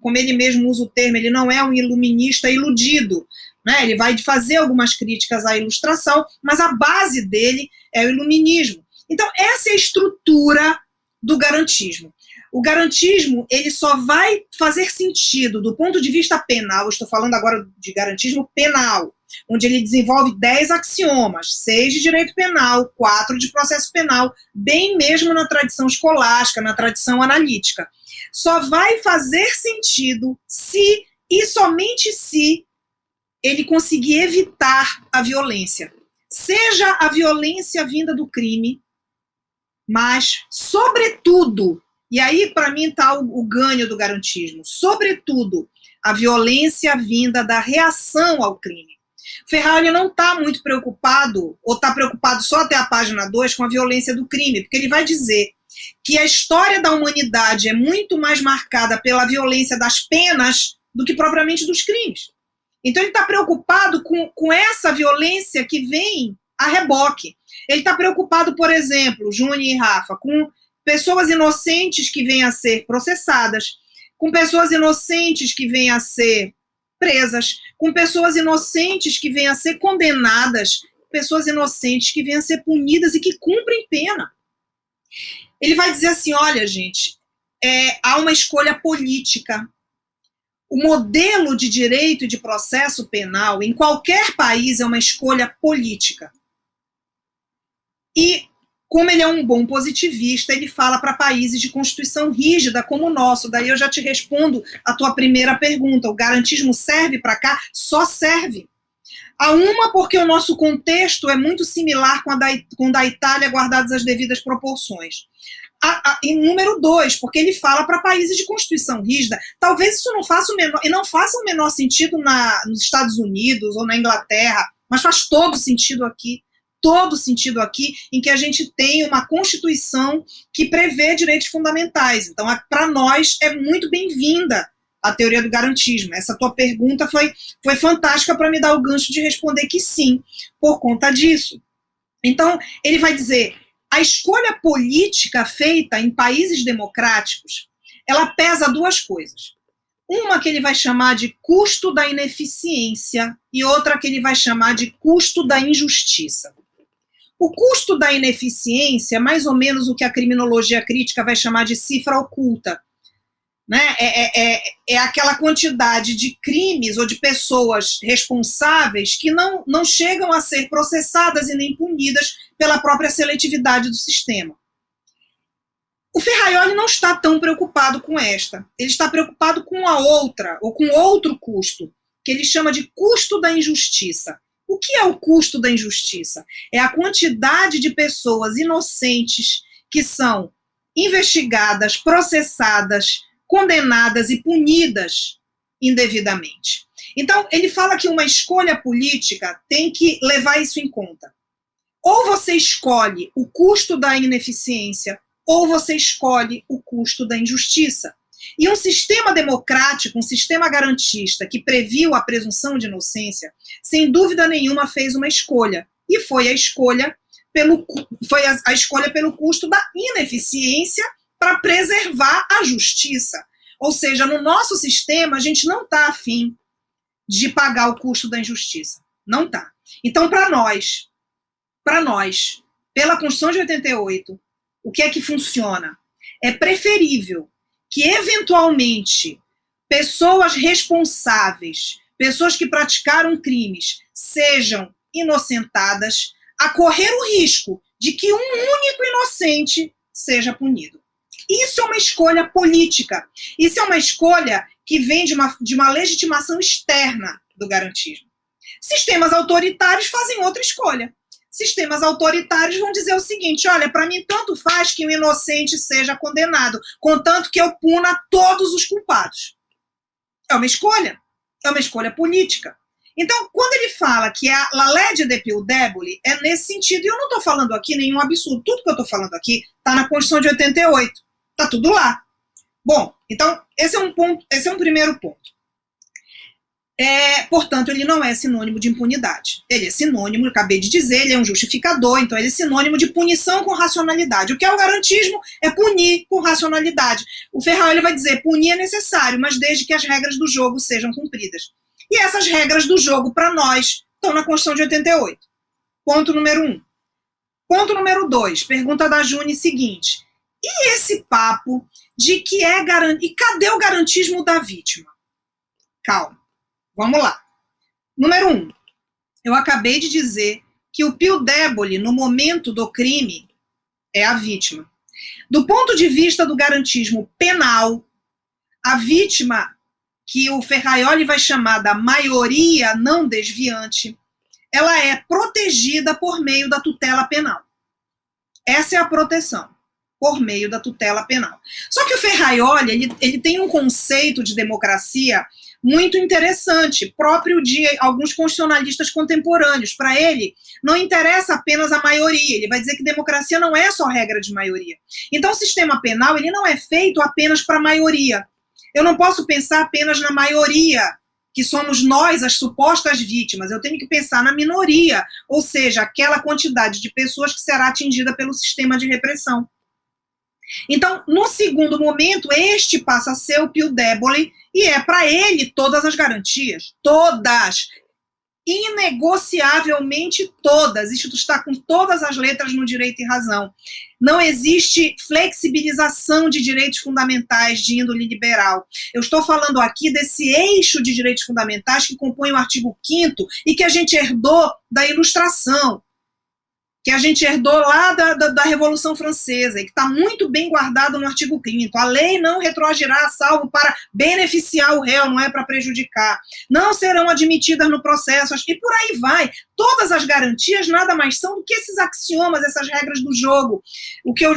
como ele mesmo usa o termo, ele não é um iluminista iludido. Né? Ele vai fazer algumas críticas à Ilustração, mas a base dele é o iluminismo. Então, essa é a estrutura do garantismo. O garantismo, ele só vai fazer sentido do ponto de vista penal, eu estou falando agora de garantismo penal, onde ele desenvolve 10 axiomas, 6 de direito penal, 4 de processo penal, bem mesmo na tradição escolástica, na tradição analítica. Só vai fazer sentido se, e somente se, ele conseguir evitar a violência. Seja a violência vinda do crime, mas, sobretudo, e aí para mim está o ganho do garantismo, sobretudo, a violência vinda da reação ao crime. Ferrari não está muito preocupado, ou está preocupado só até a página 2 com a violência do crime, porque ele vai dizer que a história da humanidade é muito mais marcada pela violência das penas do que propriamente dos crimes. Então ele está preocupado com essa violência que vem a reboque. Ele está preocupado, por exemplo, Júnior e Rafa, com pessoas inocentes que vêm a ser processadas, com pessoas inocentes que vêm a ser presas, com pessoas inocentes que vêm a ser condenadas, pessoas inocentes que vêm a ser punidas e que cumprem pena. Ele vai dizer assim, olha, gente, há uma escolha política. O modelo de direito e de processo penal em qualquer país é uma escolha política. E, como ele é um bom positivista, ele fala para países de constituição rígida como o nosso. Daí eu já te respondo a tua primeira pergunta. O garantismo serve para cá? Só serve. A uma, porque o nosso contexto é muito similar com o da Itália, guardadas as devidas proporções. E número 2, porque ele fala para países de constituição rígida. Talvez isso não faça o menor sentido nos Estados Unidos ou na Inglaterra, mas faz todo sentido aqui, em que a gente tem uma Constituição que prevê direitos fundamentais. Então, para nós, é muito bem-vinda a teoria do garantismo. Essa tua pergunta foi fantástica para me dar o gancho de responder que sim, por conta disso. Então, ele vai dizer, a escolha política feita em países democráticos, ela pesa duas coisas. Uma que ele vai chamar de custo da ineficiência e outra que ele vai chamar de custo da injustiça. O custo da ineficiência é mais ou menos o que a criminologia crítica vai chamar de cifra oculta. Né? É aquela quantidade de crimes ou de pessoas responsáveis que não chegam a ser processadas e nem punidas pela própria seletividade do sistema. O Ferraioli não está tão preocupado com esta. Ele está preocupado com a outra, ou com outro custo, que ele chama de custo da injustiça. O que é o custo da injustiça? É a quantidade de pessoas inocentes que são investigadas, processadas, condenadas e punidas indevidamente. Então, ele fala que uma escolha política tem que levar isso em conta. Ou você escolhe o custo da ineficiência, ou você escolhe o custo da injustiça. E um sistema democrático, um sistema garantista que previu a presunção de inocência, sem dúvida nenhuma fez uma escolha. E foi a escolha pelo custo da ineficiência para preservar a justiça. Ou seja, no nosso sistema, a gente não está afim de pagar o custo da injustiça. Não está. Então, para nós, pela Constituição de 88, o que é que funciona? É preferível que, eventualmente, pessoas responsáveis, pessoas que praticaram crimes, sejam inocentadas, a correr o risco de que um único inocente seja punido. Isso é uma escolha política. Isso é uma escolha que vem de uma legitimação externa do garantismo. Sistemas autoritários fazem outra escolha. Sistemas autoritários vão dizer o seguinte, olha, para mim tanto faz que o inocente seja condenado, contanto que eu puna todos os culpados. É uma escolha política. Então, quando ele fala que a legge de più deboli, é nesse sentido, e eu não estou falando aqui nenhum absurdo, tudo que eu estou falando aqui está na Constituição de 88, está tudo lá. Bom, então, esse é um primeiro ponto. Portanto, ele não é sinônimo de impunidade. Ele é sinônimo, eu acabei de dizer, ele é um justificador, então ele é sinônimo de punição com racionalidade. O que é o garantismo é punir com racionalidade. O Ferraioli vai dizer, punir é necessário, mas desde que as regras do jogo sejam cumpridas. E essas regras do jogo, para nós, estão na Constituição de 88. Ponto número 1. Ponto número 2, pergunta da Juni seguinte, e esse papo de que e cadê o garantismo da vítima? Calma. Vamos lá. Número 1. Eu acabei de dizer que o pio débole, no momento do crime, é a vítima. Do ponto de vista do garantismo penal, a vítima, que o Ferraioli vai chamar da maioria não desviante, ela é protegida por meio da tutela penal. Essa é a proteção, por meio da tutela penal. Só que o Ferraioli, ele tem um conceito de democracia muito interessante, próprio de alguns constitucionalistas contemporâneos. Para ele, não interessa apenas a maioria, ele vai dizer que democracia não é só regra de maioria. Então, o sistema penal, ele não é feito apenas para a maioria. Eu não posso pensar apenas na maioria, que somos nós, as supostas vítimas. Eu tenho que pensar na minoria, ou seja, aquela quantidade de pessoas que será atingida pelo sistema de repressão. Então, no segundo momento, este passa a ser o pio débole e é para ele todas as garantias, todas, inegociavelmente todas. Isto está com todas as letras no direito e razão. Não existe flexibilização de direitos fundamentais de índole liberal. Eu estou falando aqui desse eixo de direitos fundamentais que compõe o artigo 5º e que a gente herdou da Ilustração, que a gente herdou lá da Revolução Francesa, e que está muito bem guardado no artigo 5º. A lei não retroagirá salvo para beneficiar o réu, não é para prejudicar. Não serão admitidas no processo, e por aí vai. Todas as garantias nada mais são do que esses axiomas, essas regras do jogo. O que eu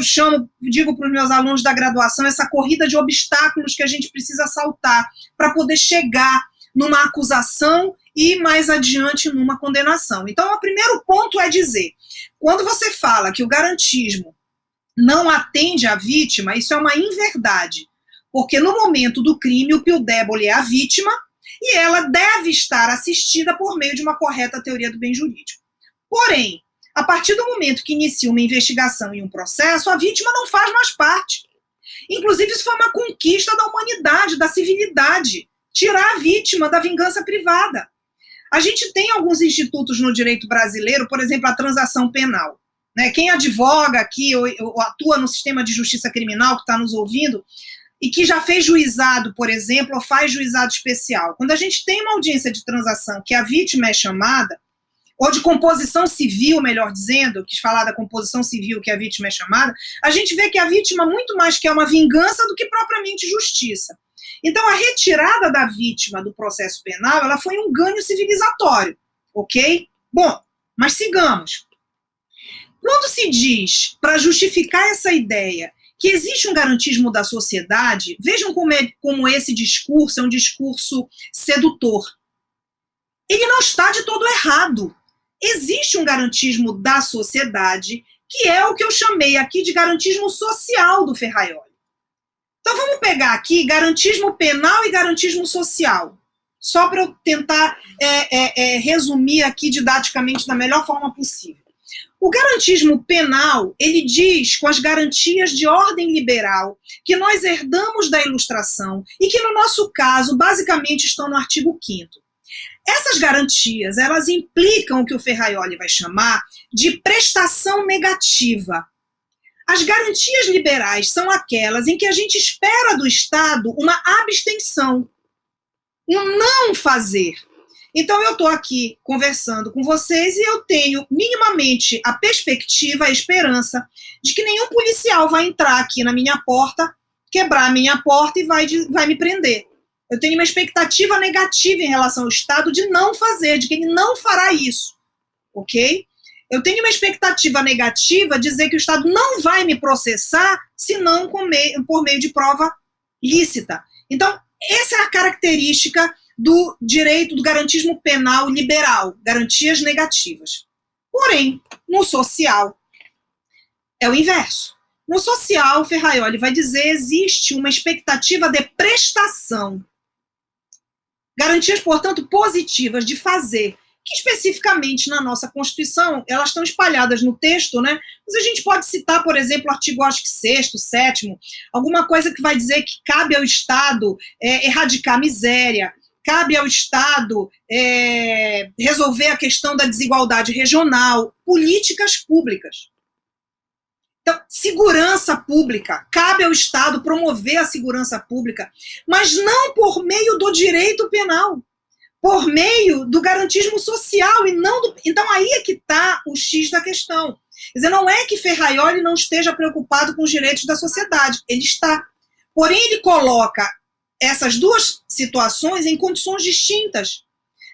digo para os meus alunos da graduação, essa corrida de obstáculos que a gente precisa saltar para poder chegar numa acusação e mais adiante numa condenação. Então, o primeiro ponto é dizer, quando você fala que o garantismo não atende à vítima, isso é uma inverdade, porque no momento do crime o pio débole é a vítima e ela deve estar assistida por meio de uma correta teoria do bem jurídico. Porém, a partir do momento que inicia uma investigação e um processo, a vítima não faz mais parte. Inclusive, isso foi uma conquista da humanidade, da civilidade, tirar a vítima da vingança privada. A gente tem alguns institutos no direito brasileiro, por exemplo, a transação penal. Né? Quem advoga aqui ou atua no sistema de justiça criminal, que está nos ouvindo, e que já fez juizado, por exemplo, ou faz juizado especial. Quando a gente tem uma audiência de transação que a vítima é chamada, ou de composição civil, melhor dizendo, quis falar da composição civil que a vítima é chamada, a gente vê que a vítima muito mais quer uma vingança do que propriamente justiça. Então, a retirada da vítima do processo penal, ela foi um ganho civilizatório, ok? Bom, mas sigamos. Quando se diz, para justificar essa ideia, que existe um garantismo da sociedade, vejam como esse discurso é um discurso sedutor. Ele não está de todo errado. Existe um garantismo da sociedade, que é o que eu chamei aqui de garantismo social do Ferraioli. Então vamos pegar aqui garantismo penal e garantismo social, só para eu tentar resumir aqui didaticamente da melhor forma possível. O garantismo penal, ele diz com as garantias de ordem liberal que nós herdamos da Ilustração e que no nosso caso basicamente estão no artigo 5º. Essas garantias, elas implicam o que o Ferraioli vai chamar de prestação negativa. As garantias liberais são aquelas em que a gente espera do Estado uma abstenção, um não fazer. Então eu estou aqui conversando com vocês e eu tenho minimamente a perspectiva, a esperança de que nenhum policial vai entrar aqui na minha porta, quebrar a minha porta e vai me prender. Eu tenho uma expectativa negativa em relação ao Estado de não fazer, de que ele não fará isso, ok? Eu tenho uma expectativa negativa de dizer que o Estado não vai me processar, senão por meio de prova lícita. Então, essa é a característica do direito do garantismo penal liberal, garantias negativas. Porém, no social, é o inverso. No social, o Ferraioli vai dizer, existe uma expectativa de prestação. Garantias, portanto, positivas de fazer, que especificamente na nossa Constituição, elas estão espalhadas no texto, né? Mas a gente pode citar, por exemplo, o artigo, acho que 6º, 7º, alguma coisa que vai dizer que cabe ao Estado erradicar a miséria, cabe ao Estado resolver a questão da desigualdade regional, políticas públicas. Então, segurança pública, cabe ao Estado promover a segurança pública, mas não por meio do direito penal. por meio do garantismo social e não do... Então aí é que está o X da questão. Quer dizer, não é que Ferraioli não esteja preocupado com os direitos da sociedade, ele está. Porém, ele coloca essas duas situações em condições distintas.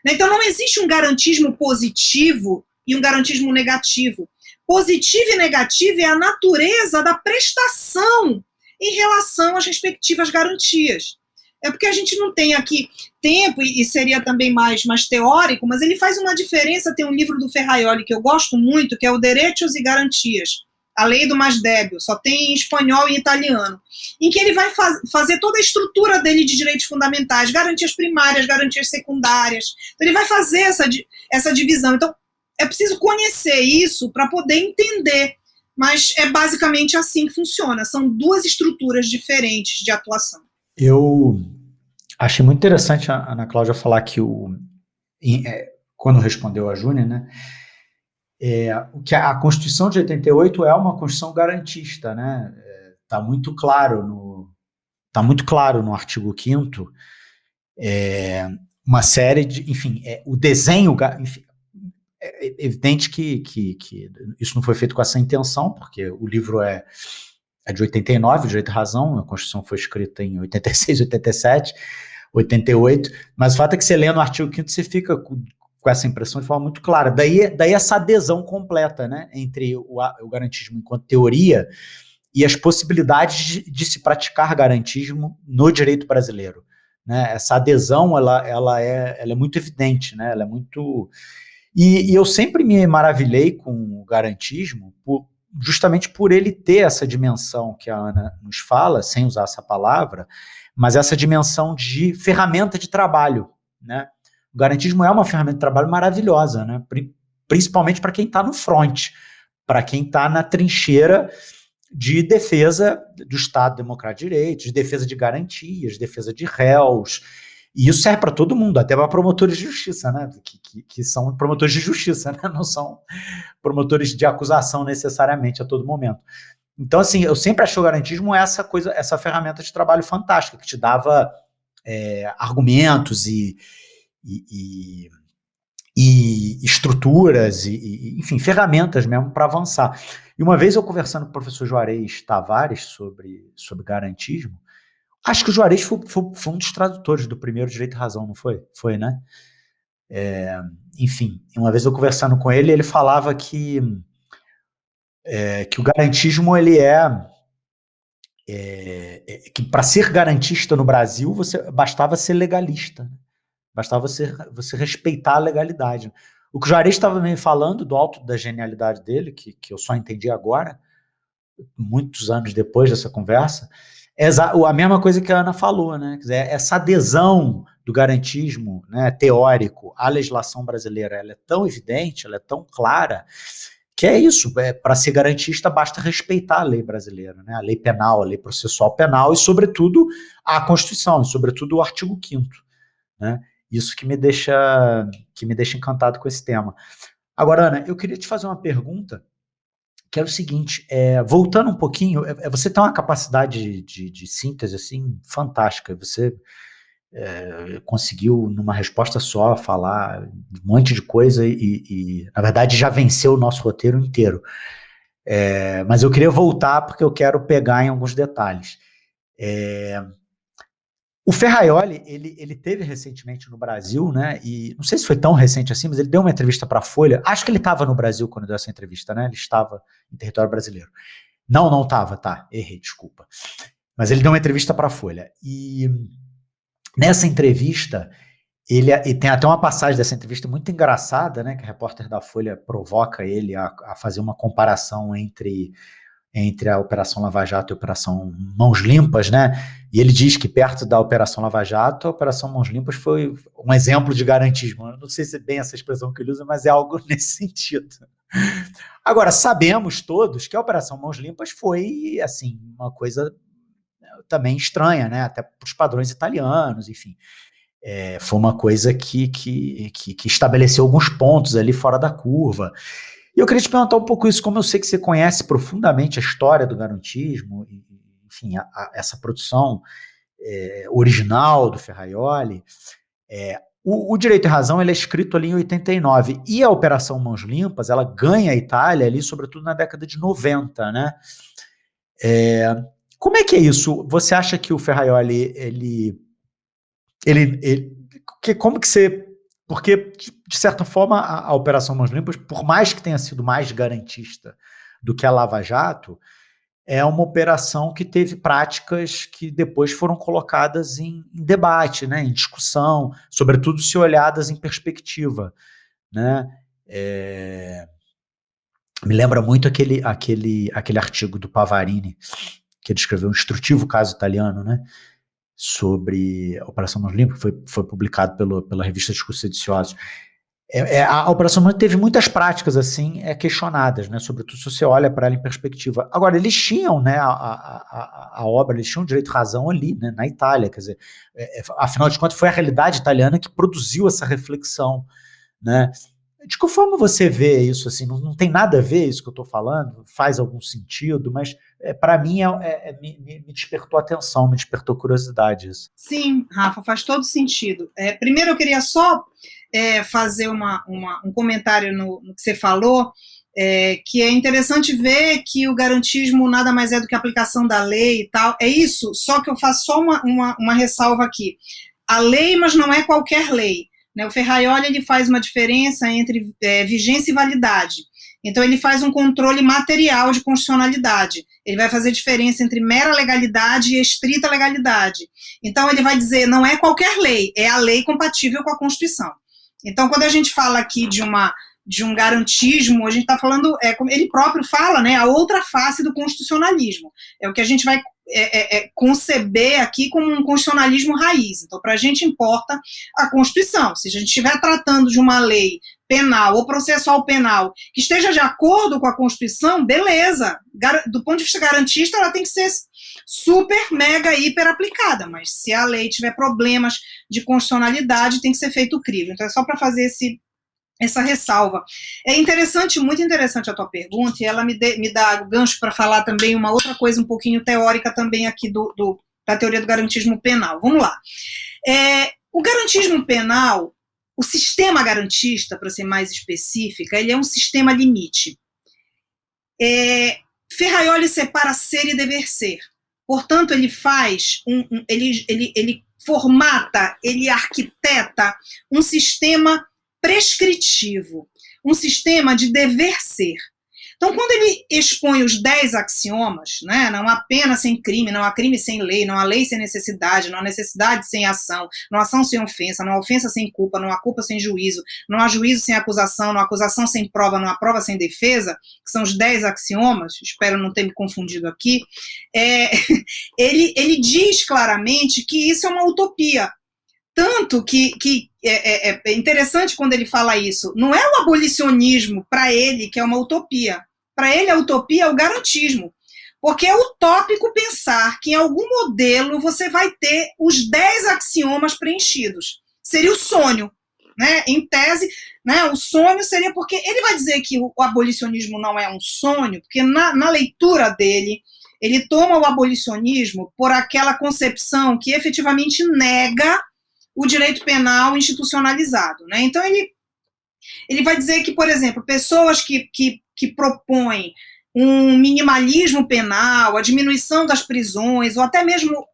Então não existe um garantismo positivo e um garantismo negativo. Positivo e negativo é a natureza da prestação em relação às respectivas garantias. É porque a gente não tem aqui tempo, e seria também mais teórico, mas ele faz uma diferença. Tem um livro do Ferraioli que eu gosto muito, que é o Direitos e Garantias, a lei do mais débil, só tem em espanhol e italiano, em que ele vai fazer toda a estrutura dele de direitos fundamentais, garantias primárias, garantias secundárias. Então ele vai fazer essa divisão. Então é preciso conhecer isso para poder entender, mas é basicamente assim que funciona. São duas estruturas diferentes de atuação. Eu achei muito interessante a Ana Cláudia falar que quando respondeu a Júnia, né, que a Constituição de 88 é uma Constituição garantista, né? Tá muito claro no artigo 5º, uma série de, enfim, o desenho, enfim, é evidente que isso não foi feito com essa intenção, porque o livro é de 89, o Direito e Razão, a Constituição foi escrita em 86, 87, 88, mas o fato é que você lê no artigo 5º, você fica com essa impressão de forma muito clara. Daí essa adesão completa, né, entre o garantismo enquanto teoria e as possibilidades de se praticar garantismo no direito brasileiro, né? Essa adesão, ela é muito evidente, né? Ela é muito... E eu sempre me maravilhei com o garantismo justamente por ele ter essa dimensão que a Ana nos fala, sem usar essa palavra, mas essa dimensão de ferramenta de trabalho, né? O garantismo é uma ferramenta de trabalho maravilhosa, né? Principalmente para quem está no front, para quem está na trincheira de defesa do Estado Democrático de Direitos, de defesa de garantias, de defesa de réus. E isso serve para todo mundo, até para promotores de justiça, né? Que são promotores de justiça, né? Não são promotores de acusação necessariamente a todo momento. Então, assim, eu sempre achei o garantismo essa ferramenta de trabalho fantástica, que te dava argumentos e estruturas, enfim, ferramentas mesmo para avançar. E uma vez eu conversando com o professor Juarez Tavares sobre garantismo, acho que o Juarez foi um dos tradutores do primeiro Direito e Razão, não foi? Foi, né? Enfim, uma vez eu conversando com ele, ele falava que o garantismo, ele que para ser garantista no Brasil, bastava ser legalista, né? Bastava você respeitar a legalidade. O que o Juarez estava me falando do alto da genialidade dele, que eu só entendi agora, muitos anos depois dessa conversa, é a mesma coisa que a Ana falou, né? Quer dizer, essa adesão do garantismo, né, teórico à legislação brasileira, ela é tão evidente, ela é tão clara, que é isso, para ser garantista basta respeitar a lei brasileira, né? A lei penal, a lei processual penal e, sobretudo, a Constituição, e, sobretudo, o artigo 5º, né? Isso que me deixa encantado com esse tema. Agora, Ana, eu queria te fazer uma pergunta, que era o seguinte, voltando um pouquinho, você tem uma capacidade de síntese assim, fantástica, você conseguiu, numa resposta só, falar um monte de coisa e na verdade, já venceu o nosso roteiro inteiro. Mas eu queria voltar, porque eu quero pegar em alguns detalhes. O Ferraioli, ele teve recentemente no Brasil, né, e não sei se foi tão recente assim, mas ele deu uma entrevista para a Folha, acho que ele estava no Brasil quando deu essa entrevista, né, ele estava em território brasileiro. Não estava, errei, desculpa. Mas ele deu uma entrevista para a Folha, e nessa entrevista, e tem até uma passagem dessa entrevista muito engraçada, né, que a repórter da Folha provoca ele a fazer uma comparação entre a Operação Lava Jato e a Operação Mãos Limpas, né? E ele diz que perto da Operação Lava Jato, a Operação Mãos Limpas foi um exemplo de garantismo. Eu não sei se é bem essa expressão que ele usa, mas é algo nesse sentido. Agora, sabemos todos que a Operação Mãos Limpas foi, assim, uma coisa também estranha, né? Até para os padrões italianos, enfim. Foi uma coisa que estabeleceu alguns pontos ali fora da curva. E eu queria te perguntar um pouco isso, como eu sei que você conhece profundamente a história do garantismo, enfim, essa produção original do Ferraioli, O Direito e Razão ele é escrito ali em 89, e a Operação Mãos Limpas, ela ganha a Itália ali, sobretudo na década de 90, né? Como é que é isso? Você acha que o Ferrajoli, como que você... Porque, de certa forma, a Operação Mãos Limpas, por mais que tenha sido mais garantista do que a Lava Jato, é uma operação que teve práticas que depois foram colocadas em debate, né, em discussão, sobretudo se olhadas em perspectiva, né? Me lembra muito aquele artigo do Pavarini, que ele escreveu, um instrutivo caso italiano, né, sobre a Operação Mãos Limpas, que foi publicado pela revista Discursos Sediciosos. A Operação Mãos teve muitas práticas assim questionadas, né, sobretudo se você olha para ela em perspectiva. Agora, eles tinham, né, a obra, eles tinham direito e razão ali, né, na Itália, quer dizer, afinal de contas foi a realidade italiana que produziu essa reflexão, né? De que forma você vê isso? Assim, não tem nada a ver isso que eu estou falando, faz algum sentido, mas para mim me despertou atenção, me despertou curiosidade isso. Sim, Rafa, faz todo sentido. Primeiro eu queria só fazer um comentário no que você falou, que é interessante ver que o garantismo nada mais é do que a aplicação da lei e tal. É isso, só que eu faço só uma ressalva aqui. A lei, mas não é qualquer lei. Né? O Ferrajoli ele faz uma diferença entre vigência e validade. Então, ele faz um controle material de constitucionalidade. Ele vai fazer diferença entre mera legalidade e estrita legalidade. Então, ele vai dizer, não é qualquer lei, é a lei compatível com a Constituição. Então, quando a gente fala aqui de um garantismo, a gente está falando, como ele próprio fala, né, a outra face do constitucionalismo. É o que a gente vai conceber aqui como um constitucionalismo raiz. Então, para a gente importa a Constituição. Se a gente estiver tratando de uma lei penal ou processual penal que esteja de acordo com a Constituição, beleza. Do ponto de vista garantista, ela tem que ser super, mega, hiper aplicada, mas se a lei tiver problemas de constitucionalidade, tem que ser feito crivo. Então, é só para fazer essa ressalva. É interessante, muito interessante a tua pergunta, e ela me dá o gancho para falar também uma outra coisa um pouquinho teórica também aqui da teoria do garantismo penal. Vamos lá. O garantismo penal, o sistema garantista, para ser mais específica, ele é um sistema limite. Ferrajoli separa ser e dever ser. Portanto, ele faz, ele formata, ele arquiteta um sistema prescritivo, um sistema de dever ser. Então, quando ele expõe os 10 axiomas, né, não há pena sem crime, não há crime sem lei, não há lei sem necessidade, não há necessidade sem ação, não há ação sem ofensa, não há ofensa sem culpa, não há culpa sem juízo, não há juízo sem acusação, não há acusação sem prova, não há prova sem defesa, que são os 10 axiomas, espero não ter me confundido aqui, ele diz claramente que isso é uma utopia. Tanto que é interessante quando ele fala isso. Não é o abolicionismo para ele que é uma utopia. Para ele, a utopia é o garantismo. Porque é utópico pensar que em algum modelo você vai ter os 10 axiomas preenchidos. Seria o sonho. Né? Em tese, né, o sonho seria porque ele vai dizer que o abolicionismo não é um sonho, porque na leitura dele, ele toma o abolicionismo por aquela concepção que efetivamente nega o direito penal institucionalizado. Né? Então, ele vai dizer que, por exemplo, pessoas que propõem um minimalismo penal, a diminuição das prisões, ou até mesmo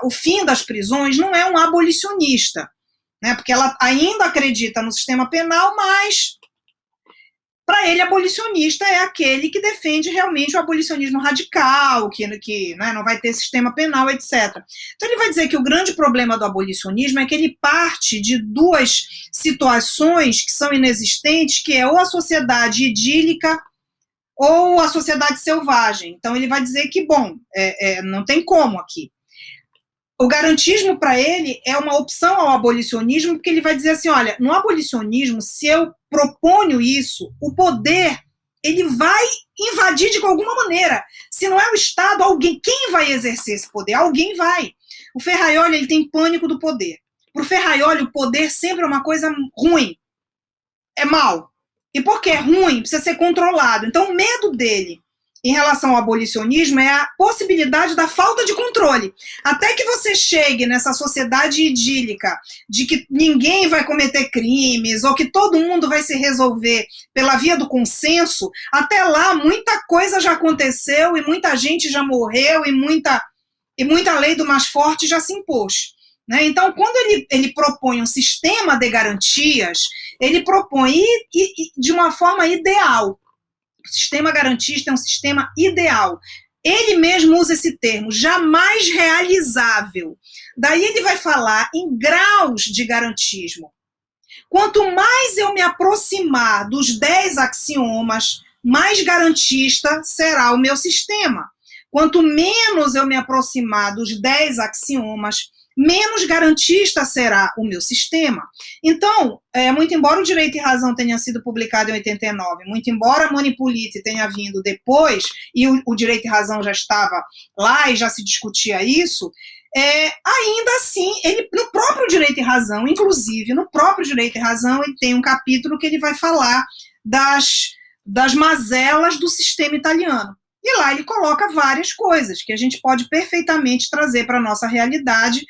o fim das prisões, não é um abolicionista, né? Porque ela ainda acredita no sistema penal, mas para ele, abolicionista é aquele que defende realmente o abolicionismo radical, que né, não vai ter sistema penal, etc. Então, ele vai dizer que o grande problema do abolicionismo é que ele parte de duas situações que são inexistentes, que é ou a sociedade idílica ou a sociedade selvagem. Então, ele vai dizer que, bom, não tem como aqui. O garantismo, para ele, é uma opção ao abolicionismo, porque ele vai dizer assim, olha, no abolicionismo, se eu proponho isso, o poder, ele vai invadir de alguma maneira. Se não é o Estado, quem vai exercer esse poder? Alguém vai. O Ferrajoli, ele tem pânico do poder. Para o Ferrajoli, o poder sempre é uma coisa ruim. É mal. E porque é ruim, precisa ser controlado. Então, o medo dele em relação ao abolicionismo é a possibilidade da falta de controle. Até que você chegue nessa sociedade idílica de que ninguém vai cometer crimes ou que todo mundo vai se resolver pela via do consenso, até lá muita coisa já aconteceu e muita gente já morreu e muita lei do mais forte já se impôs. Né? Então, quando ele propõe um sistema de garantias, ele propõe de uma forma ideal. O sistema garantista é um sistema ideal. Ele mesmo usa esse termo, jamais realizável. Daí ele vai falar em graus de garantismo. Quanto mais eu me aproximar dos 10 axiomas, mais garantista será o meu sistema. Quanto menos eu me aproximar dos 10 axiomas, menos garantista será o meu sistema. Então, muito embora o Direito e Razão tenha sido publicado em 89, muito embora a Manipulite tenha vindo depois, e o Direito e Razão já estava lá e já se discutia isso, ainda assim, no próprio Direito e Razão, inclusive, no próprio Direito e Razão, ele tem um capítulo que ele vai falar das mazelas do sistema italiano. E lá ele coloca várias coisas que a gente pode perfeitamente trazer para a nossa realidade,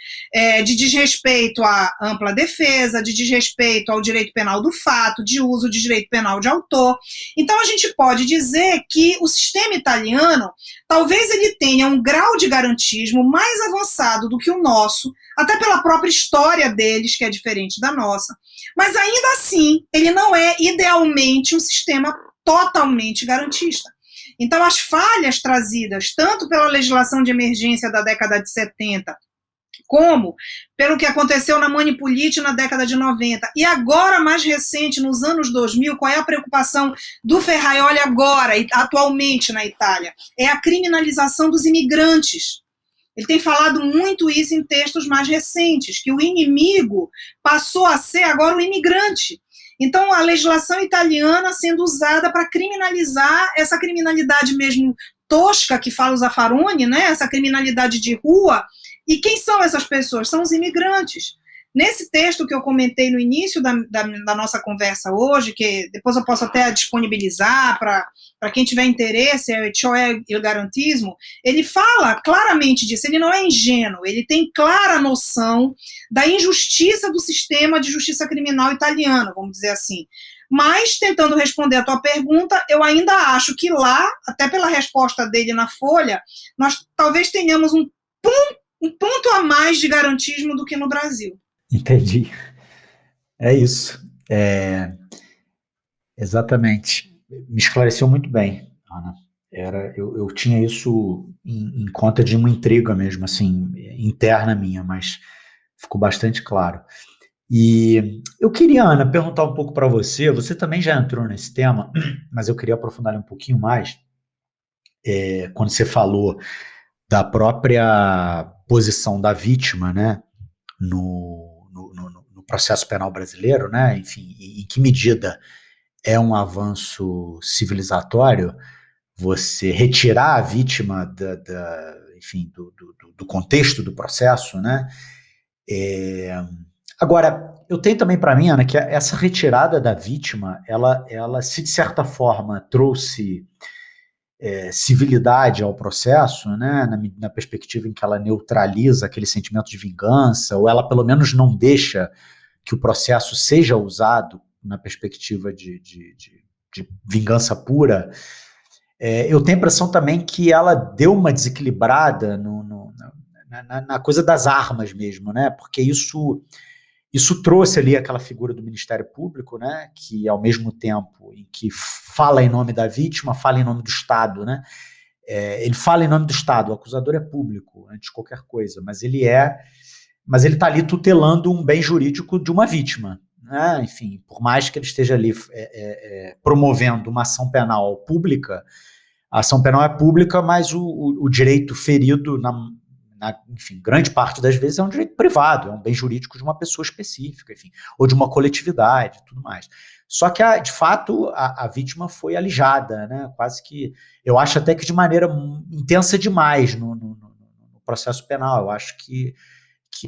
de desrespeito à ampla defesa, de desrespeito ao direito penal do fato, de uso de direito penal de autor. Então a gente pode dizer que o sistema italiano, talvez ele tenha um grau de garantismo mais avançado do que o nosso, até pela própria história deles, que é diferente da nossa. Mas ainda assim, ele não é idealmente um sistema totalmente garantista. Então, as falhas trazidas tanto pela legislação de emergência da década de 70, como pelo que aconteceu na Manipulite na década de 90, e agora, mais recente, nos anos 2000, qual é a preocupação do Ferraioli agora, atualmente na Itália? É a criminalização dos imigrantes. Ele tem falado muito isso em textos mais recentes, que o inimigo passou a ser agora o imigrante. Então, a legislação italiana sendo usada para criminalizar essa criminalidade mesmo tosca que fala o Zaffaroni, né? Essa criminalidade de rua. E quem são essas pessoas? São os imigrantes. Nesse texto que eu comentei no início da nossa conversa hoje, que depois eu posso até disponibilizar para quem tiver interesse, Cioè il Garantismo, ele fala claramente disso, ele não é ingênuo, ele tem clara noção da injustiça do sistema de justiça criminal italiano, vamos dizer assim. Mas, tentando responder a tua pergunta, eu ainda acho que lá, até pela resposta dele na Folha, nós talvez tenhamos um ponto a mais de garantismo do que no Brasil. Entendi. É isso. Exatamente. Me esclareceu muito bem, Ana. Eu tinha isso em conta de uma intriga mesmo, assim, interna minha, mas ficou bastante claro. E eu queria, Ana, perguntar um pouco para você. Você também já entrou nesse tema, mas eu queria aprofundar um pouquinho mais. Quando você falou da própria posição da vítima, né, no processo penal brasileiro, né? Enfim, em que medida é um avanço civilizatório você retirar a vítima do contexto do processo, né? Agora, eu tenho também para mim, Ana, que essa retirada da vítima, ela se de certa forma trouxe civilidade ao processo, né, na perspectiva em que ela neutraliza aquele sentimento de vingança, ou ela pelo menos não deixa que o processo seja usado na perspectiva de vingança pura. Eu tenho a impressão também que ela deu uma desequilibrada na coisa das armas mesmo, né, porque isso trouxe ali aquela figura do Ministério Público, né, que ao mesmo tempo em que fala em nome da vítima, fala em nome do Estado, né? Ele fala em nome do Estado, o acusador é público, antes de qualquer coisa, mas ele está ali tutelando um bem jurídico de uma vítima, né? Enfim, por mais que ele esteja ali promovendo uma ação penal pública, a ação penal é pública, mas o direito ferido enfim, grande parte das vezes é um direito privado, é um bem jurídico de uma pessoa específica, enfim, ou de uma coletividade, tudo mais. Só que, de fato, a vítima foi alijada, né? Quase que, eu acho até que de maneira intensa demais no processo penal. Eu acho que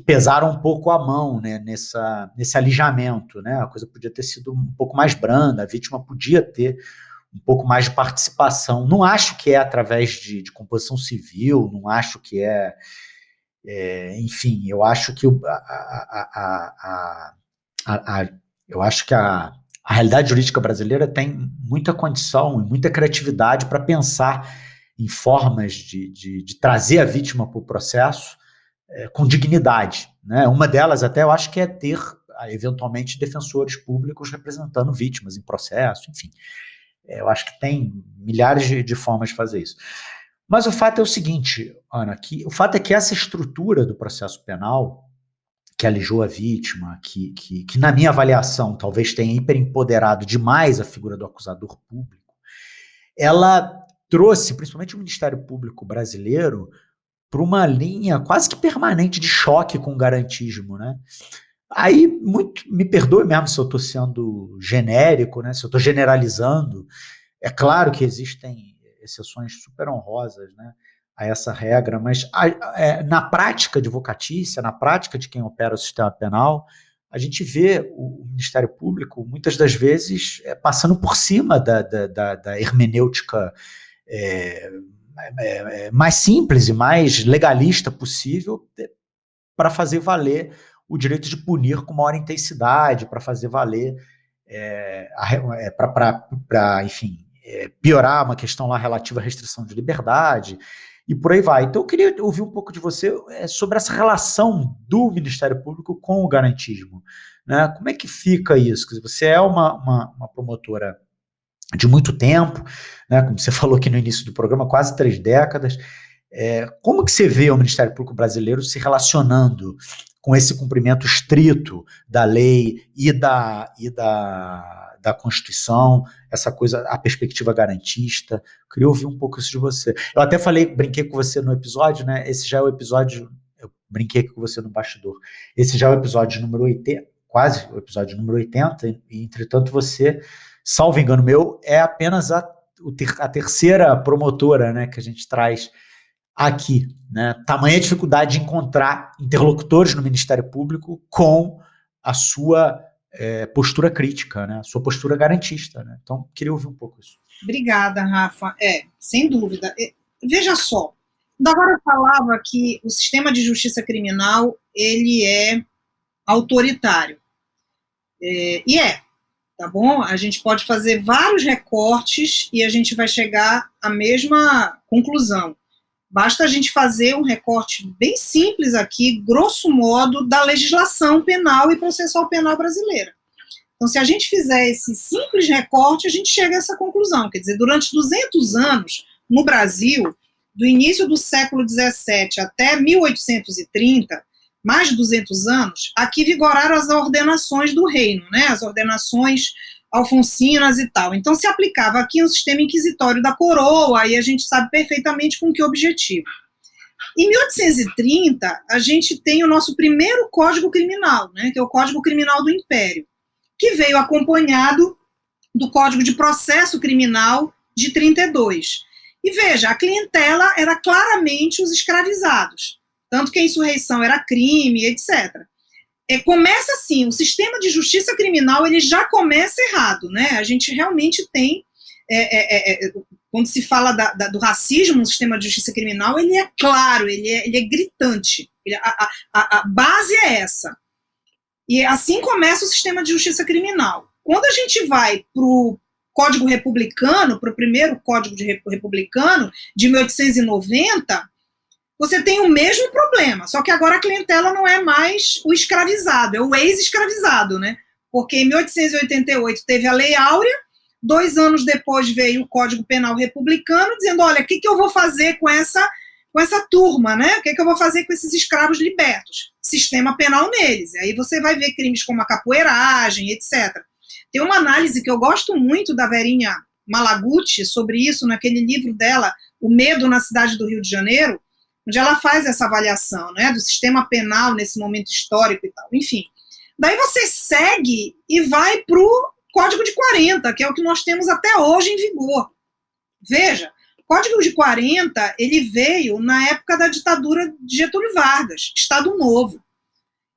pesaram um pouco a mão, né, nesse alijamento, né? A coisa podia ter sido um pouco mais branda, a vítima podia ter um pouco mais de participação. Não acho que é através de composição civil, não acho que enfim, eu acho que eu acho que a realidade jurídica brasileira tem muita condição e muita criatividade para pensar em formas de trazer a vítima para o processo com dignidade, né? Uma delas até eu acho que é ter, eventualmente, defensores públicos representando vítimas em processo, enfim. Eu acho que tem milhares de formas de fazer isso. Mas o fato é o seguinte, Ana, o fato é que essa estrutura do processo penal, que alijou a vítima, que na minha avaliação talvez tenha hiperempoderado demais a figura do acusador público, ela trouxe, principalmente o Ministério Público brasileiro, para uma linha quase que permanente de choque com o garantismo, né? Aí, me perdoe mesmo se eu estou sendo genérico, né? Se eu estou generalizando. É claro que existem exceções super honrosas, né, a essa regra, mas na prática advocatícia, na prática de quem opera o sistema penal, a gente vê o Ministério Público, muitas das vezes, passando por cima da hermenêutica mais simples e mais legalista possível para fazer valer o direito de punir com maior intensidade, para fazer valer, enfim, piorar uma questão lá relativa à restrição de liberdade e por aí vai. Então eu queria ouvir um pouco de você sobre essa relação do Ministério Público com o garantismo, né? Como é que fica isso? Você é uma promotora de muito tempo, né? Como você falou aqui no início do programa, quase 3 décadas. Como que você vê o Ministério Público brasileiro se relacionando com esse cumprimento estrito da lei e da Constituição, essa coisa, a perspectiva garantista? Eu queria ouvir um pouco isso de você. Eu até brinquei com você no episódio, né? Esse já é o episódio, eu brinquei com você no bastidor, esse já é o episódio número 80, quase o episódio número 80, e entretanto você, salvo engano meu, é apenas a terceira promotora, né, que a gente traz aqui, né? Tamanha dificuldade de encontrar interlocutores no Ministério Público com a sua postura crítica, né? A sua postura garantista, né? Então, queria ouvir um pouco isso. Obrigada, Rafa. Sem dúvida. Veja só, agora eu falava que o sistema de justiça criminal, ele é autoritário. Tá bom? A gente pode fazer vários recortes e a gente vai chegar à mesma conclusão. Basta a gente fazer um recorte bem simples aqui, grosso modo, da legislação penal e processual penal brasileira. Então, se a gente fizer esse simples recorte, a gente chega a essa conclusão. Quer dizer, durante 200 anos, no Brasil, do início do século XVII até 1830, mais de 200 anos, aqui vigoraram as ordenações do reino, né? As ordenações alfonsinas e tal. Então, se aplicava aqui um sistema inquisitório da coroa, e a gente sabe perfeitamente com que objetivo. Em 1830, a gente tem o nosso primeiro Código Criminal, né, que é o Código Criminal do Império, que veio acompanhado do Código de Processo Criminal de 32. E veja, a clientela era claramente os escravizados, tanto que a insurreição era crime, etc. Começa assim, o sistema de justiça criminal ele já começa errado, né? A gente realmente tem, quando se fala do racismo no sistema de justiça criminal, ele é claro, ele é gritante, a base é essa. E assim começa o sistema de justiça criminal. Quando a gente vai para o Código Republicano, para o primeiro Código Republicano, de 1890, você tem o mesmo problema, só que agora a clientela não é mais o escravizado, é o ex-escravizado, né? Porque em 1888 teve a Lei Áurea, 2 anos depois veio o Código Penal Republicano, dizendo, olha, o que eu vou fazer com essa turma, né? O que eu vou fazer com esses escravos libertos? Sistema penal neles. E aí você vai ver crimes como a capoeiragem, etc. Tem uma análise que eu gosto muito da Verinha Malaguti sobre isso, naquele livro dela, O Medo na Cidade do Rio de Janeiro, onde ela faz essa avaliação, né, do sistema penal nesse momento histórico e tal, enfim. Daí você segue e vai para o Código de 40, que é o que nós temos até hoje em vigor. Veja, o Código de 40, ele veio na época da ditadura de Getúlio Vargas, Estado Novo.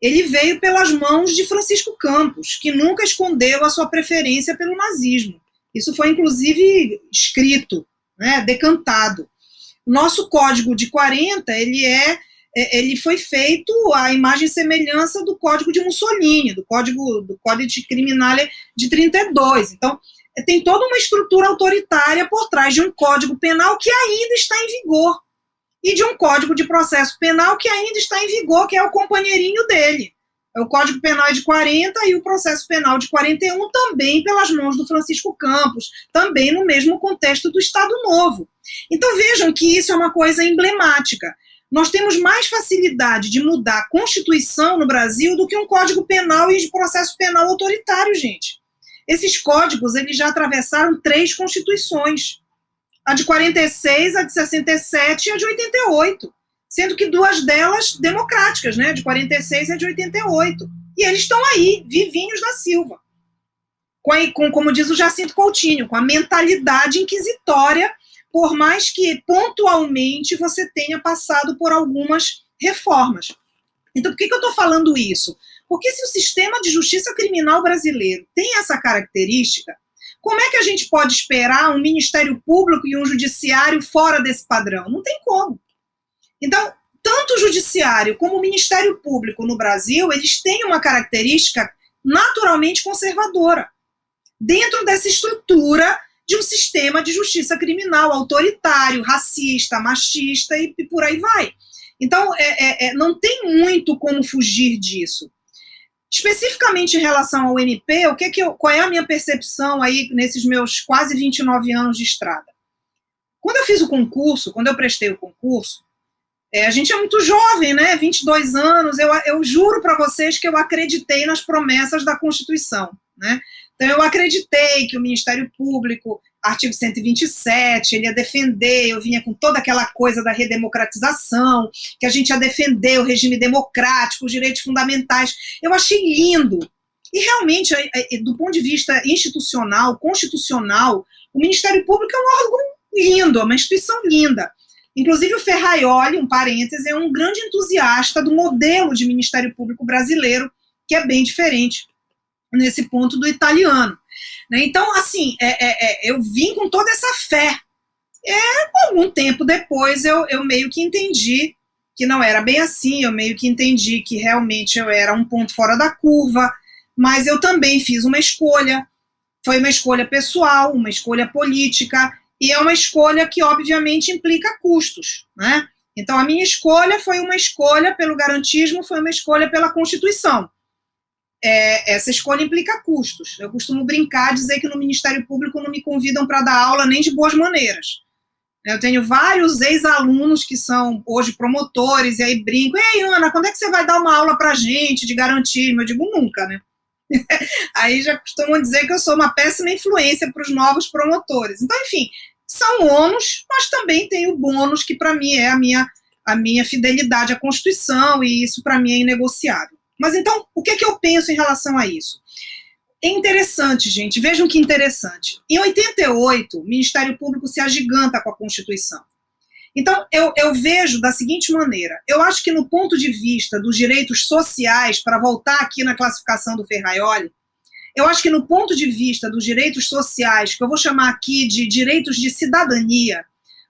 Ele veio pelas mãos de Francisco Campos, que nunca escondeu a sua preferência pelo nazismo. Isso foi, inclusive, escrito, né, decantado. O nosso Código de 40, ele foi feito à imagem e semelhança do Código de Mussolini, do Código Criminale de 32. Então, tem toda uma estrutura autoritária por trás de um Código Penal que ainda está em vigor e de um Código de Processo Penal que ainda está em vigor, que é o companheirinho dele. O Código Penal é de 40 e o Processo Penal de 41, também pelas mãos do Francisco Campos, também no mesmo contexto do Estado Novo. Então vejam que isso é uma coisa emblemática. Nós temos mais facilidade de mudar a Constituição no Brasil do que um Código Penal e de processo penal autoritário, gente. Esses códigos, eles já atravessaram 3 constituições. A de 46, a de 67 e a de 88. Sendo que 2 delas democráticas, né? De 46 e a de 88. E eles estão aí, vivinhos da Silva. Como diz o Jacinto Coutinho, com a mentalidade inquisitória, por mais que pontualmente você tenha passado por algumas reformas. Então, por que eu estou falando isso? Porque se o sistema de justiça criminal brasileiro tem essa característica, como é que a gente pode esperar um Ministério Público e um Judiciário fora desse padrão? Não tem como. Então, tanto o Judiciário como o Ministério Público no Brasil, eles têm uma característica naturalmente conservadora, dentro dessa estrutura de um sistema de justiça criminal autoritário, racista, machista e por aí vai. Então, não tem muito como fugir disso. Especificamente em relação ao MP, qual é a minha percepção aí nesses meus quase 29 anos de estrada? Quando eu fiz o concurso, quando eu prestei o concurso, a gente é muito jovem, né? 22 anos, eu juro para vocês que eu acreditei nas promessas da Constituição, né? Então, eu acreditei que o Ministério Público, artigo 127, ele ia defender, eu vinha com toda aquela coisa da redemocratização, que a gente ia defender o regime democrático, os direitos fundamentais. Eu achei lindo. E, realmente, do ponto de vista institucional, constitucional, o Ministério Público é um órgão lindo, é uma instituição linda. Inclusive, o Ferraioli, um parêntese, é um grande entusiasta do modelo de Ministério Público brasileiro, que é bem diferente nesse ponto do italiano. Então, assim, eu vim com toda essa fé. Algum tempo depois, eu meio que entendi que não era bem assim, eu meio que entendi que realmente eu era um ponto fora da curva, mas eu também fiz uma escolha, foi uma escolha pessoal, uma escolha política, e é uma escolha que, obviamente, implica custos, né? Então, a minha escolha foi uma escolha pelo garantismo, foi uma escolha pela Constituição. Essa escolha implica custos. Eu costumo brincar, dizer que no Ministério Público não me convidam para dar aula nem de boas maneiras. Eu tenho vários ex-alunos que são hoje promotores, e aí brinco, ei, Ana, quando é que você vai dar uma aula para a gente de garantismo? Eu digo, nunca, né? Aí já costumam dizer que eu sou uma péssima influência para os novos promotores. Então, enfim, são ônus, mas também tem o bônus, que para mim é a minha fidelidade à Constituição, e isso para mim é inegociável. Mas então, o que eu penso em relação a isso? É interessante, gente, vejam que interessante. Em 88, o Ministério Público se agiganta com a Constituição. Então, eu vejo da seguinte maneira, eu acho que no ponto de vista dos direitos sociais, para voltar aqui na classificação do Ferraioli, eu acho que no ponto de vista dos direitos sociais, que eu vou chamar aqui de direitos de cidadania,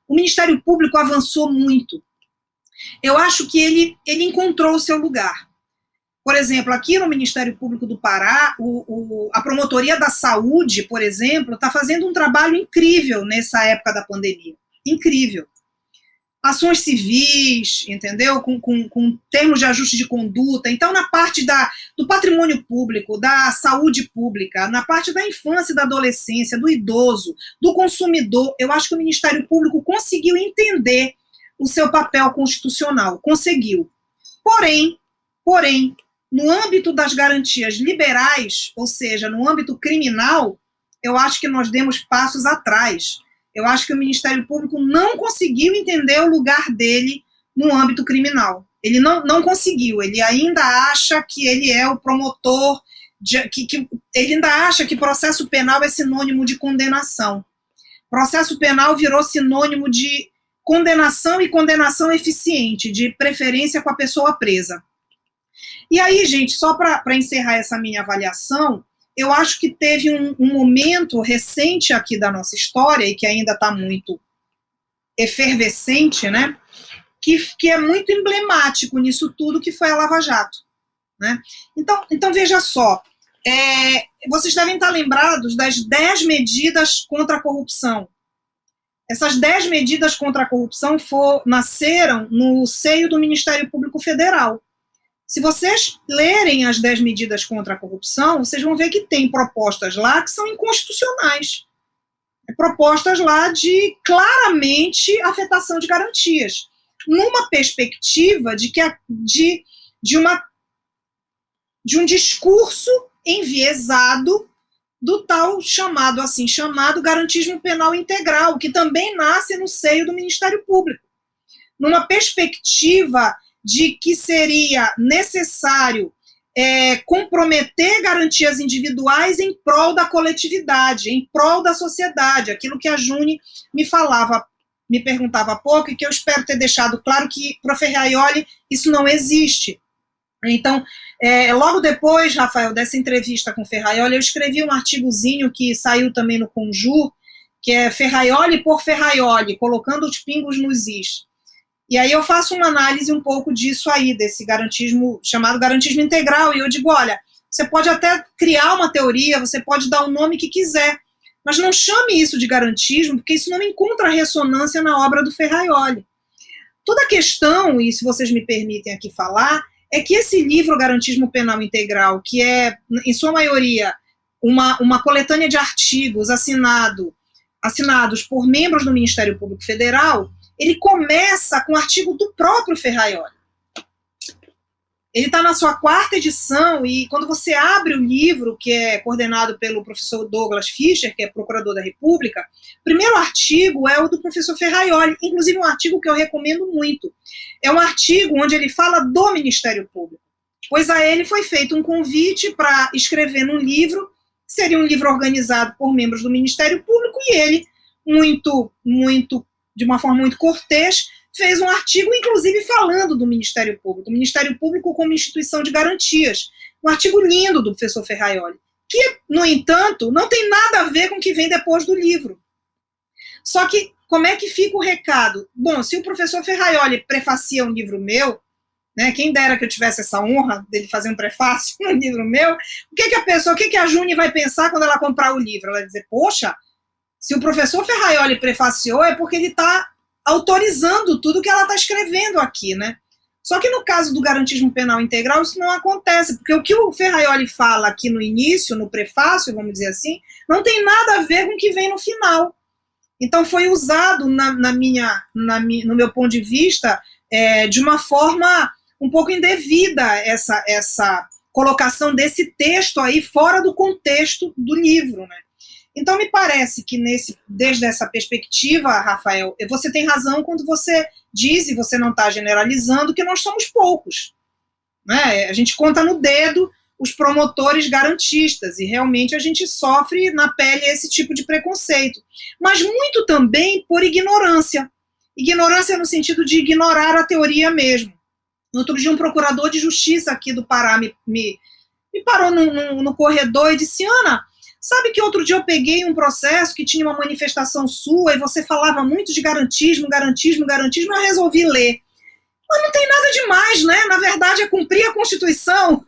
o Ministério Público avançou muito. Eu acho que ele encontrou o seu lugar. Por exemplo, aqui no Ministério Público do Pará, a Promotoria da Saúde, por exemplo, está fazendo um trabalho incrível nessa época da pandemia. Incrível. Ações civis, entendeu? Com termos de ajuste de conduta. Então, na parte do patrimônio público, da saúde pública, na parte da infância e da adolescência, do idoso, do consumidor, eu acho que o Ministério Público conseguiu entender o seu papel constitucional. Conseguiu. Porém, no âmbito das garantias liberais, ou seja, no âmbito criminal, eu acho que nós demos passos atrás. Eu acho que o Ministério Público não conseguiu entender o lugar dele no âmbito criminal. Ele não conseguiu, ele ainda acha que ele é o promotor, ele ainda acha que processo penal é sinônimo de condenação. Processo penal virou sinônimo de condenação e condenação eficiente, de preferência com a pessoa presa. E aí, gente, só para encerrar essa minha avaliação, eu acho que teve um momento recente aqui da nossa história, e que ainda está muito efervescente, né, que é muito emblemático nisso tudo, que foi a Lava Jato. Né? Então, veja só, vocês devem estar lembrados das 10 medidas contra a corrupção. Essas 10 medidas contra a corrupção nasceram no seio do Ministério Público Federal. Se vocês lerem as 10 medidas contra a corrupção, vocês vão ver que tem propostas lá que são inconstitucionais. Propostas lá de, claramente, afetação de garantias, numa perspectiva de um discurso enviesado do tal chamado garantismo penal integral, que também nasce no seio do Ministério Público, numa perspectiva de que seria necessário comprometer garantias individuais em prol da coletividade, em prol da sociedade, aquilo que a Juni me perguntava há pouco, e que eu espero ter deixado claro que, para o Ferraioli, isso não existe. Então, logo depois, Rafael, dessa entrevista com o Ferraioli, eu escrevi um artigozinho que saiu também no Conjur, que é Ferraioli por Ferraioli, colocando os pingos nos is. E aí eu faço uma análise um pouco disso aí, desse garantismo, chamado garantismo integral, e eu digo, olha, você pode até criar uma teoria, você pode dar o nome que quiser, mas não chame isso de garantismo, porque isso não encontra ressonância na obra do Ferraioli. Toda a questão, e se vocês me permitem aqui falar, é que esse livro, Garantismo Penal Integral, que é, em sua maioria, uma coletânea de artigos assinados por membros do Ministério Público Federal, ele começa com um artigo do próprio Ferraioli. Ele está na sua 4ª edição, e quando você abre o livro, que é coordenado pelo professor Douglas Fischer, que é procurador da República, o primeiro artigo é o do professor Ferraioli, inclusive um artigo que eu recomendo muito. É um artigo onde ele fala do Ministério Público, pois a ele foi feito um convite para escrever num livro, seria um livro organizado por membros do Ministério Público, e ele, de uma forma muito cortês, fez um artigo, inclusive, falando do Ministério Público, o Ministério Público como instituição de garantias. Um artigo lindo do professor Ferraioli, que, no entanto, não tem nada a ver com o que vem depois do livro. Só que, como é que fica o recado? Bom, se o professor Ferraioli prefacia um livro meu, né, quem dera que eu tivesse essa honra dele fazer um prefácio no livro meu, o que a Juni vai pensar quando ela comprar o livro? Ela vai dizer, poxa, se o professor Ferraioli prefaciou, é porque ele está autorizando tudo que ela está escrevendo aqui, né? Só que no caso do garantismo penal integral, isso não acontece, porque o que o Ferraioli fala aqui no início, no prefácio, vamos dizer assim, não tem nada a ver com o que vem no final. Então foi usado, no meu ponto de vista, de uma forma um pouco indevida essa colocação desse texto aí fora do contexto do livro, né? Então, me parece que desde essa perspectiva, Rafael, você tem razão quando você diz, e você não está generalizando, que nós somos poucos. Né? A gente conta no dedo os promotores garantistas, e realmente a gente sofre na pele esse tipo de preconceito. Mas muito também por ignorância. Ignorância no sentido de ignorar a teoria mesmo. No outro dia, um procurador de justiça aqui do Pará me parou no corredor e disse, Ana, sabe que outro dia eu peguei um processo que tinha uma manifestação sua e você falava muito de garantismo, eu resolvi ler. Mas não tem nada demais, né? Na verdade, é cumprir a Constituição.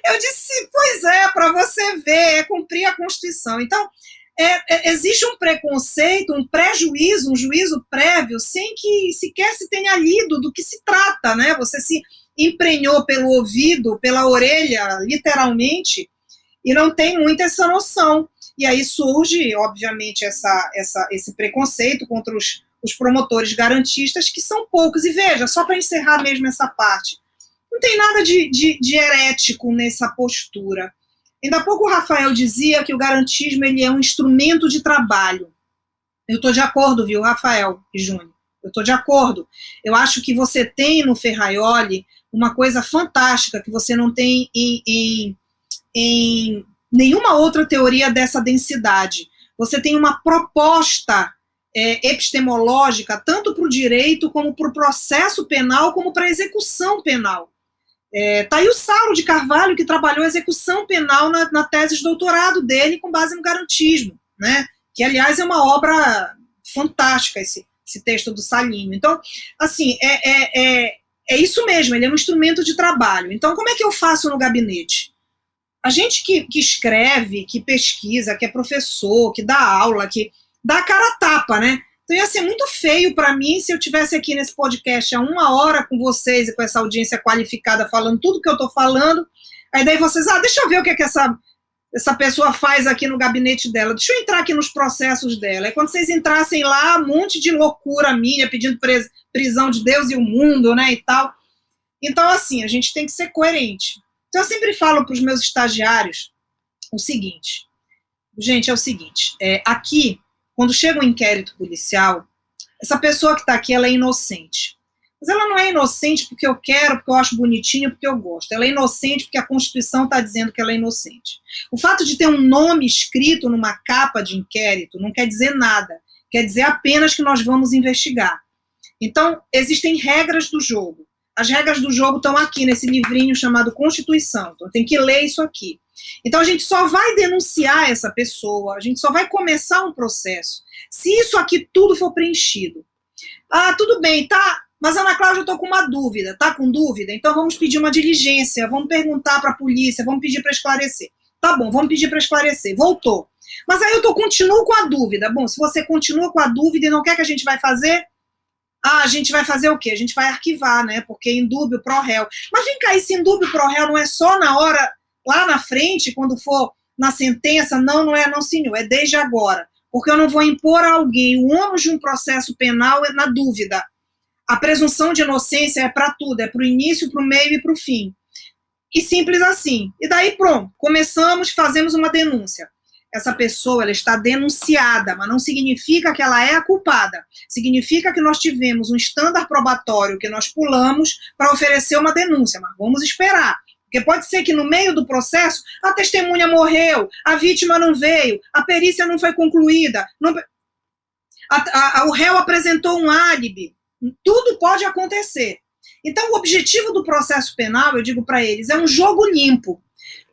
Eu disse, pois é, para você ver, é cumprir a Constituição. Então, existe um preconceito, um prejuízo, um juízo prévio, sem que sequer se tenha lido do que se trata, né? Você se emprenhou pelo ouvido, pela orelha, literalmente, e não tem muito essa noção. E aí surge, obviamente, esse preconceito contra os promotores garantistas, que são poucos. E veja, só para encerrar mesmo essa parte, não tem nada de herético nessa postura. Ainda há pouco o Rafael dizia que o garantismo ele é um instrumento de trabalho. Eu estou de acordo, viu, Rafael e Júnior? Eu estou de acordo. Eu acho que você tem no Ferraioli uma coisa fantástica que você não tem em nenhuma outra teoria dessa densidade. Você tem uma proposta epistemológica, tanto para o direito, como para o processo penal, como para a execução penal. Tá aí o Saulo de Carvalho, que trabalhou execução penal na tese de doutorado dele com base no garantismo, né? Que, aliás, é uma obra fantástica, esse texto do Salino. Então, assim, é isso mesmo, ele é um instrumento de trabalho. Então, como é que eu faço no gabinete? A gente que escreve, que pesquisa, que é professor, que dá aula, que dá a cara a tapa, né? Então ia ser muito feio para mim se eu tivesse aqui nesse podcast há 1 hora com vocês e com essa audiência qualificada falando tudo que eu estou falando, aí daí vocês, deixa eu ver o que essa pessoa faz aqui no gabinete dela, deixa eu entrar aqui nos processos dela. Aí quando vocês entrassem lá, um monte de loucura minha, pedindo prisão de Deus e o mundo, né, e tal. Então, assim, a gente tem que ser coerente. Então eu sempre falo para os meus estagiários o seguinte, gente, é o seguinte, aqui, quando chega um inquérito policial, essa pessoa que está aqui, ela é inocente. Mas ela não é inocente porque eu quero, porque eu acho bonitinho, porque eu gosto. Ela é inocente porque a Constituição está dizendo que ela é inocente. O fato de ter um nome escrito numa capa de inquérito não quer dizer nada. Quer dizer apenas que nós vamos investigar. Então, existem regras do jogo. As regras do jogo estão aqui nesse livrinho chamado Constituição. Então, tem que ler isso aqui. Então, a gente só vai denunciar essa pessoa, a gente só vai começar um processo se isso aqui tudo for preenchido. Tudo bem, tá? Mas, Ana Cláudia, eu estou com uma dúvida. Tá com dúvida? Então, vamos pedir uma diligência, vamos perguntar para a polícia, vamos pedir para esclarecer. Tá bom, vamos pedir para esclarecer. Voltou. Mas aí eu continuo com a dúvida. Bom, se você continua com a dúvida e não quer que a gente vai fazer... a gente vai fazer o quê? A gente vai arquivar, né? Porque indúbio pro réu. Mas vem cá, esse indúbio pro réu não é só na hora, lá na frente, quando for na sentença? Não, não é, não, senhor. É desde agora. Porque eu não vou impor a alguém o ônus de um processo penal na dúvida. A presunção de inocência é para tudo. É para o início, para o meio e para o fim. E simples assim. E daí, pronto. Começamos, fazemos uma denúncia. Essa pessoa, ela está denunciada, mas não significa que ela é a culpada. Significa que nós tivemos um estándar probatório que nós pulamos para oferecer uma denúncia, mas vamos esperar. Porque pode ser que no meio do processo a testemunha morreu, a vítima não veio, a perícia não foi concluída, o réu apresentou um álibi. Tudo pode acontecer. Então, o objetivo do processo penal, eu digo para eles, é um jogo limpo.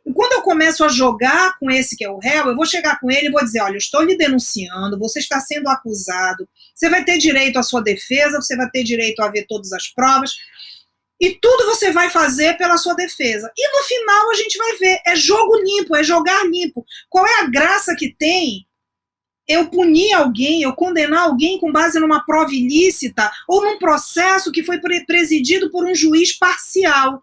E quando eu começo a jogar com esse que é o réu, eu vou chegar com ele e vou dizer, olha, eu estou lhe denunciando, você está sendo acusado, você vai ter direito à sua defesa, você vai ter direito a ver todas as provas, e tudo você vai fazer pela sua defesa. E no final a gente vai ver, é jogo limpo, é jogar limpo. Qual é a graça que tem eu punir alguém, eu condenar alguém com base numa prova ilícita ou num processo que foi presidido por um juiz parcial?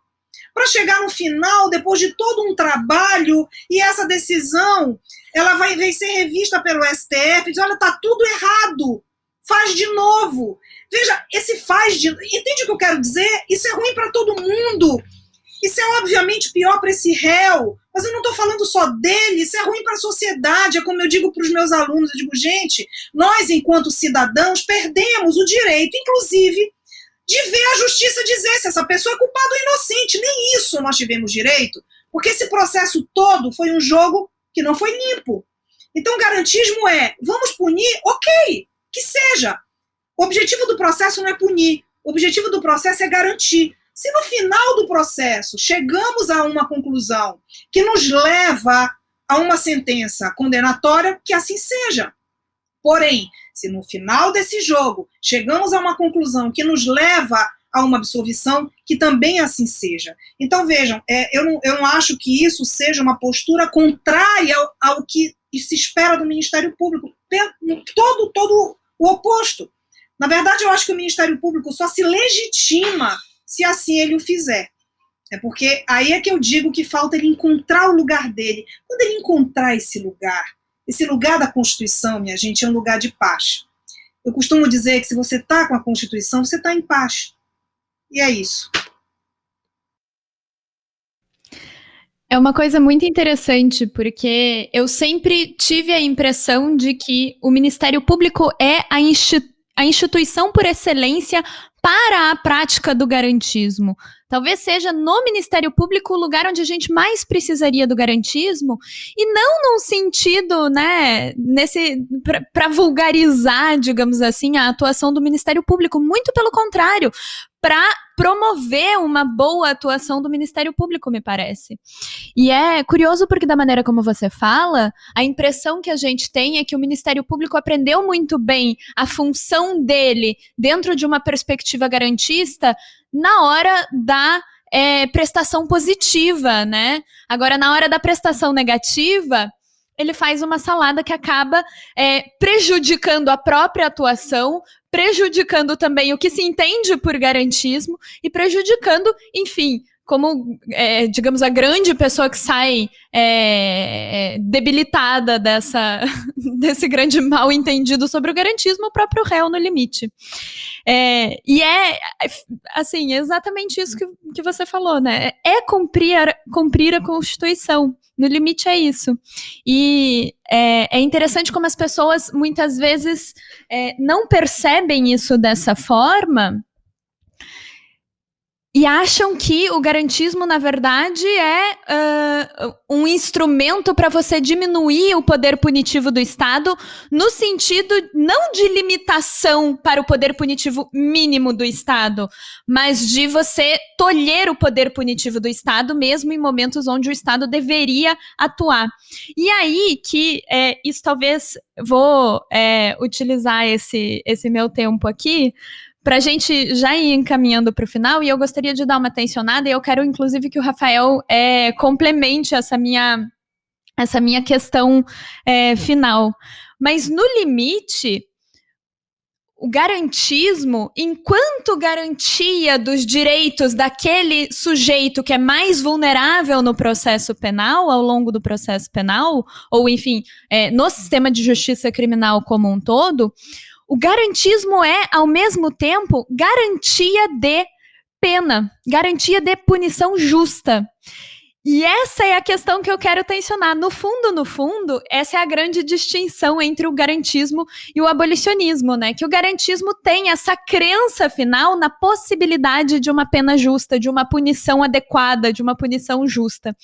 Para chegar no final, depois de todo um trabalho, e essa decisão, ela vai ser revista pelo STF, diz, olha, está tudo errado, faz de novo. Veja, entende o que eu quero dizer? Isso é ruim para todo mundo. Isso é obviamente pior para esse réu, mas eu não estou falando só dele, isso é ruim para a sociedade, é como eu digo para os meus alunos, eu digo, gente, nós, enquanto cidadãos, perdemos o direito, inclusive, de ver a justiça dizer se essa pessoa é culpada ou inocente. Nem isso nós tivemos direito, porque esse processo todo foi um jogo que não foi limpo. Então, o garantismo vamos punir? Ok, que seja. O objetivo do processo não é punir, o objetivo do processo é garantir. Se no final do processo chegamos a uma conclusão que nos leva a uma sentença condenatória, que assim seja. Porém, se no final desse jogo chegamos a uma conclusão que nos leva a uma absolvição, que também assim seja. Então, vejam, eu não acho que isso seja uma postura contrária ao que se espera do Ministério Público. Todo o oposto. Na verdade, eu acho que o Ministério Público só se legitima se assim ele o fizer. É porque aí é que eu digo que falta ele encontrar o lugar dele. Quando ele encontrar esse lugar da Constituição, minha gente, é um lugar de paz. Eu costumo dizer que se você está com a Constituição, você está em paz. E é isso. É uma coisa muito interessante, porque eu sempre tive a impressão de que o Ministério Público é a instituição por excelência para a prática do garantismo. Talvez seja no Ministério Público o lugar onde a gente mais precisaria do garantismo, e não num sentido, né, para vulgarizar, digamos assim, a atuação do Ministério Público, muito pelo contrário, para promover uma boa atuação do Ministério Público, me parece. E é curioso porque, da maneira como você fala, a impressão que a gente tem é que o Ministério Público aprendeu muito bem a função dele dentro de uma perspectiva garantista na hora da prestação positiva, né? Agora, na hora da prestação negativa, ele faz uma salada que acaba prejudicando a própria atuação, prejudicando também o que se entende por garantismo e prejudicando, enfim, como, digamos, a grande pessoa que sai debilitada desse grande mal entendido sobre o garantismo, o próprio réu no limite. E assim, exatamente isso que você falou, né? É cumprir a Constituição. No limite é isso. E é interessante como as pessoas muitas vezes não percebem isso dessa forma e acham que o garantismo, na verdade, é um instrumento para você diminuir o poder punitivo do Estado, no sentido não de limitação para o poder punitivo mínimo do Estado, mas de você tolher o poder punitivo do Estado, mesmo em momentos onde o Estado deveria atuar. E aí que isso talvez vou utilizar esse meu tempo aqui, para a gente já ir encaminhando para o final, e eu gostaria de dar uma tensionada, e eu quero, inclusive, que o Rafael complemente essa minha questão final. Mas, no limite, o garantismo, enquanto garantia dos direitos daquele sujeito que é mais vulnerável no processo penal, ao longo do processo penal, ou, enfim, no sistema de justiça criminal como um todo, o garantismo é, ao mesmo tempo, garantia de pena, garantia de punição justa. E essa é a questão que eu quero tensionar. No fundo, essa é a grande distinção entre o garantismo e o abolicionismo, né? Que o garantismo tem essa crença final na possibilidade de uma pena justa, de uma punição adequada, de uma punição justa.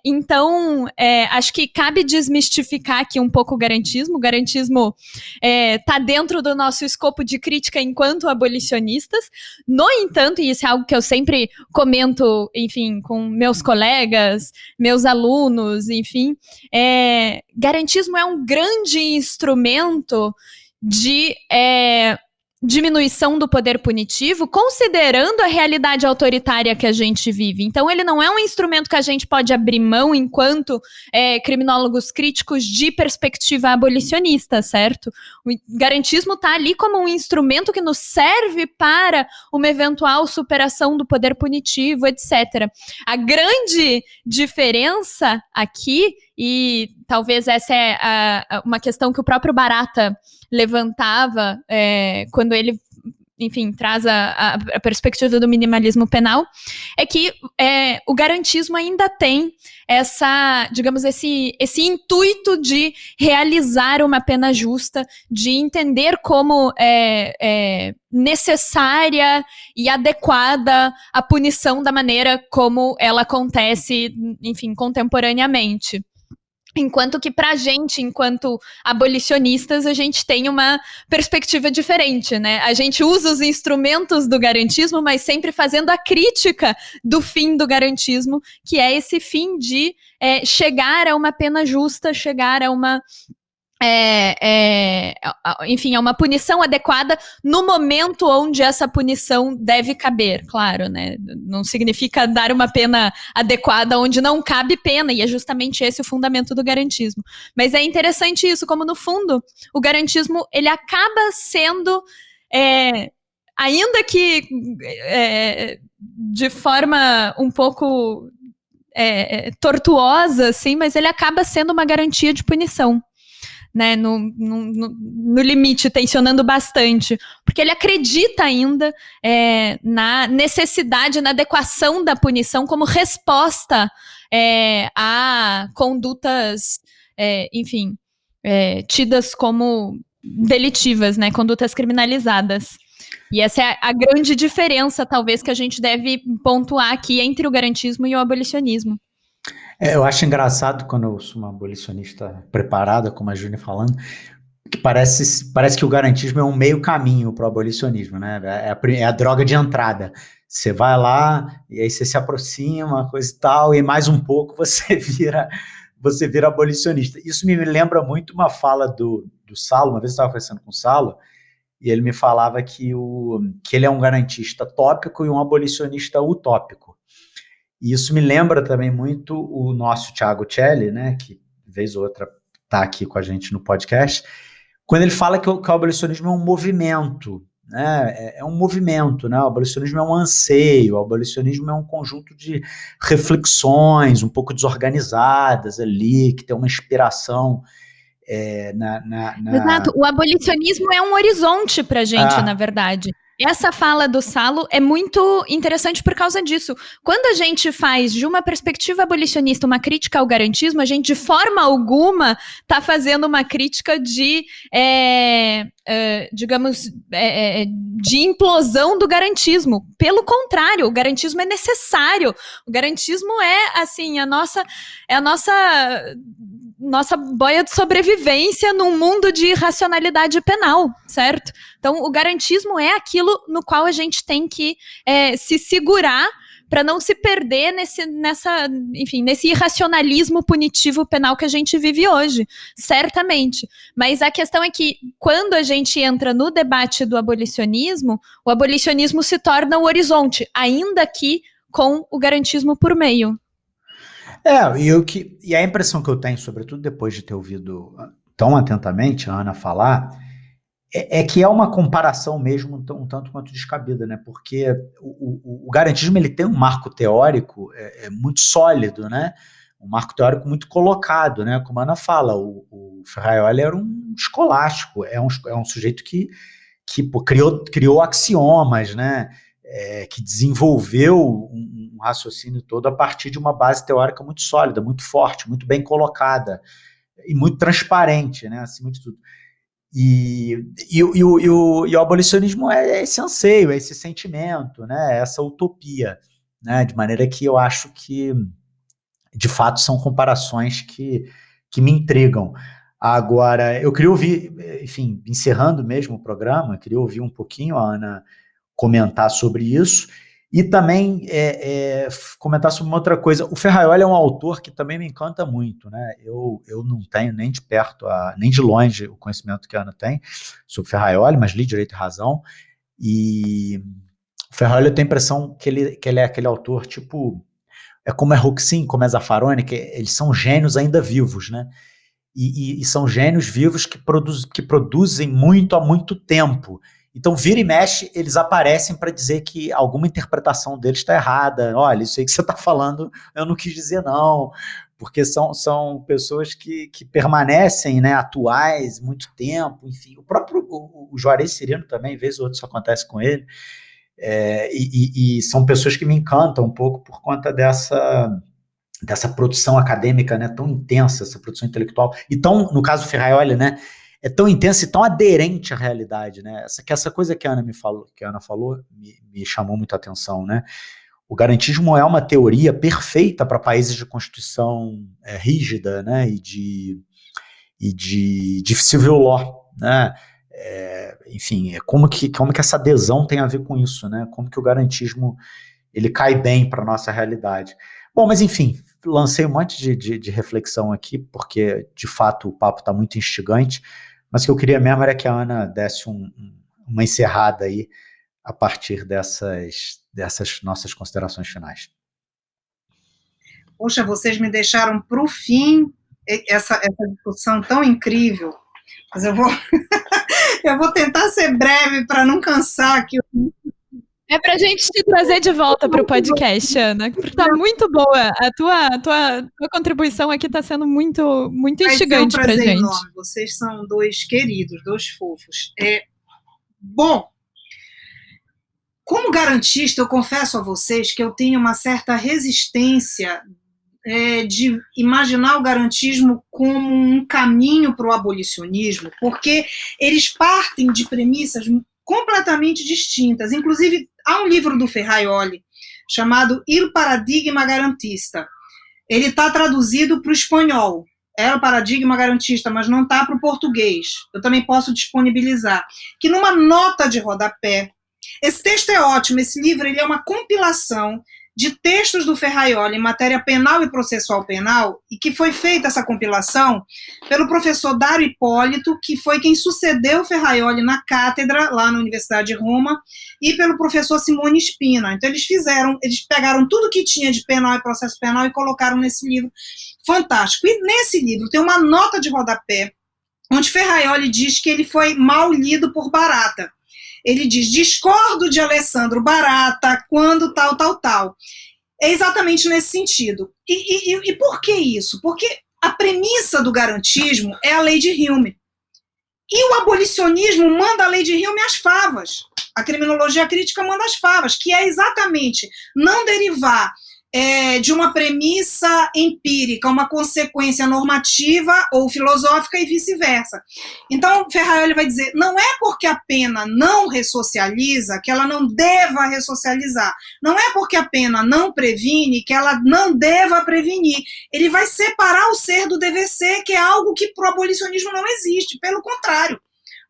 Então, acho que cabe desmistificar aqui um pouco o garantismo. O garantismo está dentro do nosso escopo de crítica enquanto abolicionistas. No entanto, e isso é algo que eu sempre comento, enfim, com meus colegas, meus alunos, enfim, garantismo é um grande instrumento de diminuição do poder punitivo, considerando a realidade autoritária que a gente vive. Então, ele não é um instrumento que a gente pode abrir mão enquanto criminólogos críticos de perspectiva abolicionista, certo? O garantismo está ali como um instrumento que nos serve para uma eventual superação do poder punitivo, etc. A grande diferença aqui, e talvez essa é uma questão que o próprio Barata levantava quando ele, enfim, traz a perspectiva do minimalismo penal, é que o garantismo ainda tem esse intuito de realizar uma pena justa, de entender como necessária e adequada a punição da maneira como ela acontece, enfim, contemporaneamente. Enquanto que pra gente, enquanto abolicionistas, a gente tem uma perspectiva diferente, né? A gente usa os instrumentos do garantismo, mas sempre fazendo a crítica do fim do garantismo, que é esse fim de chegar a uma pena justa, chegar a uma... enfim, é uma punição adequada no momento onde essa punição deve caber, claro, né? Não significa dar uma pena adequada onde não cabe pena, e é justamente esse o fundamento do garantismo. Mas é interessante isso, como no fundo, o garantismo, ele acaba sendo, ainda que de forma um pouco tortuosa, assim, mas ele acaba sendo uma garantia de punição. Né, no limite, tensionando bastante, porque ele acredita ainda na necessidade, na adequação da punição como resposta a condutas, enfim, tidas como delitivas, né, condutas criminalizadas. E essa é a grande diferença, talvez, que a gente deve pontuar aqui entre o garantismo e o abolicionismo. Eu acho engraçado quando eu sou uma abolicionista preparada, como a Júnia falando, que parece que o garantismo é um meio caminho para o abolicionismo, né? É a droga de entrada. Você vai lá, e aí você se aproxima, coisa e tal, e mais um pouco você vira abolicionista. Isso me lembra muito uma fala do Salo. Uma vez eu estava conversando com o Salo, e ele me falava que ele é um garantista tópico e um abolicionista utópico. E isso me lembra também muito o nosso Thiago Celli, né, que vez ou outra está aqui com a gente no podcast, quando ele fala que o abolicionismo é um movimento, né? É um movimento, né? O abolicionismo é um anseio, o abolicionismo é um conjunto de reflexões um pouco desorganizadas ali, que tem uma inspiração Exato, o abolicionismo é um horizonte pra gente, na verdade. Essa fala do Salo é muito interessante por causa disso. Quando a gente faz de uma perspectiva abolicionista uma crítica ao garantismo, a gente de forma alguma está fazendo uma crítica de, de implosão do garantismo. Pelo contrário, o garantismo é necessário. O garantismo é, assim, a nossa boia de sobrevivência num mundo de irracionalidade penal, certo? Então, o garantismo é aquilo no qual a gente tem que se segurar para não se perder nesse irracionalismo punitivo penal que a gente vive hoje, certamente. Mas a questão é que, quando a gente entra no debate do abolicionismo, o abolicionismo se torna o horizonte, ainda que com o garantismo por meio. E a impressão que eu tenho, sobretudo depois de ter ouvido tão atentamente a Ana falar, é que é uma comparação mesmo um tanto quanto descabida, né? Porque o garantismo ele tem um marco teórico muito sólido, né? Um marco teórico muito colocado, né? Como a Ana fala, o Ferraioli era um escolástico, é um sujeito que criou axiomas, né? Que desenvolveu um raciocínio todo a partir de uma base teórica muito sólida, muito forte, muito bem colocada e muito transparente, né, acima de tudo. E o abolicionismo é esse anseio, é esse sentimento, né, essa utopia, né, de maneira que eu acho que, de fato, são comparações que me intrigam. Agora, eu queria ouvir, enfim, encerrando mesmo o programa, eu queria ouvir um pouquinho a Ana comentar sobre isso, e também comentar sobre uma outra coisa. O Ferraioli é um autor que também me encanta muito, né? Eu não tenho nem de perto, nem de longe, o conhecimento que a Ana tem sobre o Ferraioli, mas li Direito e Razão, e o Ferraioli eu tenho a impressão que ele é aquele autor, tipo, como é Roxin, como é Zaffaroni, que eles são gênios ainda vivos, né? E são gênios vivos que produzem muito há muito tempo. Então, vira e mexe, eles aparecem para dizer que alguma interpretação deles está errada. Olha, isso aí que você está falando, eu não quis dizer não, porque são pessoas que permanecem, né, atuais muito tempo, enfim. O próprio o Juarez Cirino também, vez ou outra isso acontece com ele, e são pessoas que me encantam um pouco por conta dessa produção acadêmica, né, tão intensa, essa produção intelectual, e tão, no caso do Ferraioli, né, é tão intensa e tão aderente à realidade, né? Essa coisa que a Ana falou, me chamou muito a atenção, né? O garantismo é uma teoria perfeita para países de constituição rígida, né? E de civil law, né? Enfim, como que essa adesão tem a ver com isso, né? Como que o garantismo ele cai bem para a nossa realidade. Bom, mas enfim, lancei um monte de reflexão aqui, porque de fato o papo está muito instigante, mas o que eu queria mesmo era que a Ana desse uma encerrada aí a partir dessas nossas considerações finais. Poxa, vocês me deixaram para o fim essa discussão tão incrível, mas eu vou tentar ser breve para não cansar aqui. É pra gente te trazer de volta para o podcast, Ana, porque tá muito boa. A tua contribuição aqui tá sendo muito, muito instigante pra gente. Enorme. Vocês são dois queridos, dois fofos. Bom, como garantista, eu confesso a vocês que eu tenho uma certa resistência de imaginar o garantismo como um caminho para o abolicionismo, porque eles partem de premissas completamente distintas. Inclusive, há um livro do Ferraioli chamado Il Paradigma Garantista. Ele está traduzido para o espanhol. é o paradigma garantista, mas não está para o português. Eu também posso disponibilizar. Que numa nota de rodapé, esse texto é ótimo, esse livro ele é uma compilação de textos do Ferraioli em matéria penal e processual penal, e que foi feita essa compilação pelo professor Dário Hipólito, que foi quem sucedeu o Ferraioli na cátedra, lá na Universidade de Roma, e pelo professor Simone Spina. Então eles pegaram tudo que tinha de penal e processo penal e colocaram nesse livro fantástico. E nesse livro tem uma nota de rodapé, onde Ferraioli diz que ele foi mal lido por Barata. Ele diz, discordo de Alessandro Barata quando tal. É exatamente nesse sentido. E por que isso? Porque a premissa do garantismo é a lei de Hume. E o abolicionismo manda a lei de Hume às favas. A criminologia crítica manda as favas, que é exatamente não derivar de uma premissa empírica, uma consequência normativa ou filosófica e vice-versa. Então, Ferraioli vai dizer, não é porque a pena não ressocializa que ela não deva ressocializar. Não é porque a pena não previne que ela não deva prevenir. Ele vai separar o ser do dever ser, que é algo que para o abolicionismo não existe. Pelo contrário.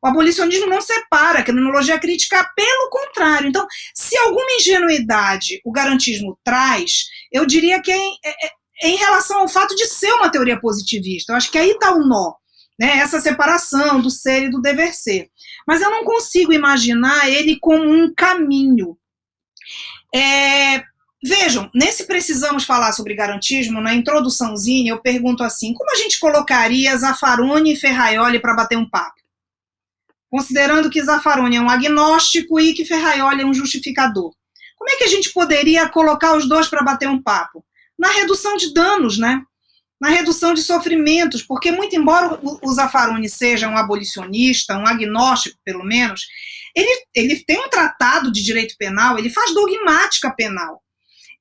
O abolicionismo não separa, a criminologia crítica, pelo contrário. Então, se alguma ingenuidade o garantismo traz, eu diria que é em relação ao fato de ser uma teoria positivista. Eu acho que aí está o nó, né? Essa separação do ser e do dever ser. Mas eu não consigo imaginar ele como um caminho. Vejam, nesse Precisamos Falar sobre Garantismo, na introduçãozinha, eu pergunto assim, como a gente colocaria Zaffaroni e Ferraioli para bater um papo? Considerando que Zaffaroni é um agnóstico e que Ferraioli é um justificador. Como é que a gente poderia colocar os dois para bater um papo? Na redução de danos, né? Na redução de sofrimentos, porque muito embora o Zaffaroni seja um abolicionista, um agnóstico pelo menos, ele tem um tratado de direito penal, ele faz dogmática penal.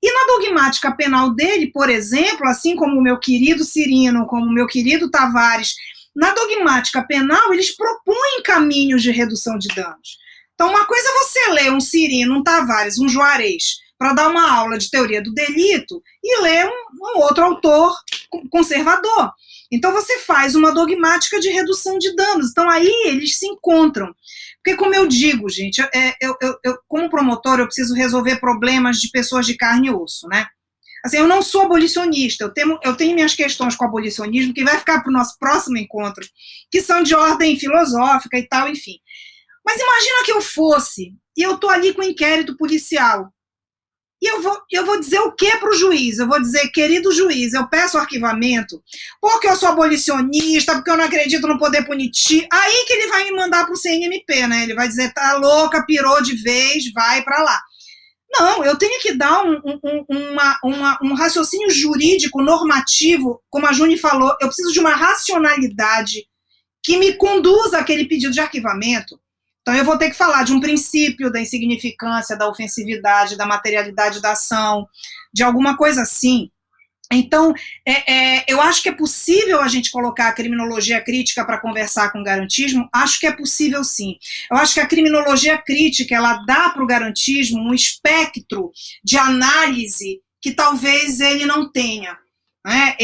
E na dogmática penal dele, por exemplo, assim como o meu querido Cirino, como o meu querido Tavares, na dogmática penal, eles propõem caminhos de redução de danos. Então, uma coisa é você ler um Cirino, um Tavares, um Juarez, para dar uma aula de teoria do delito, e ler um outro autor conservador. Então, você faz uma dogmática de redução de danos. Então, aí eles se encontram. Porque, como eu digo, gente, eu como promotor, eu preciso resolver problemas de pessoas de carne e osso, né? Assim, eu não sou abolicionista, eu tenho minhas questões com o abolicionismo, que vai ficar para o nosso próximo encontro, que são de ordem filosófica e tal, enfim. Mas imagina que eu fosse, e eu estou ali com o inquérito policial, e eu vou dizer o que para o juiz? Eu vou dizer, querido juiz, eu peço arquivamento, porque eu sou abolicionista, porque eu não acredito no poder punitivo. Aí que ele vai me mandar para o CNMP, né? Ele vai dizer, tá louca, pirou de vez, vai para lá. Não, eu tenho que dar um raciocínio jurídico, normativo, como a Juni falou, eu preciso de uma racionalidade que me conduza àquele pedido de arquivamento. Então, eu vou ter que falar de um princípio da insignificância, da ofensividade, da materialidade da ação, de alguma coisa assim. Então, eu acho que é possível a gente colocar a criminologia crítica para conversar com o garantismo, acho que é possível sim. Eu acho que a criminologia crítica, ela dá para o garantismo um espectro de análise que talvez ele não tenha. Né?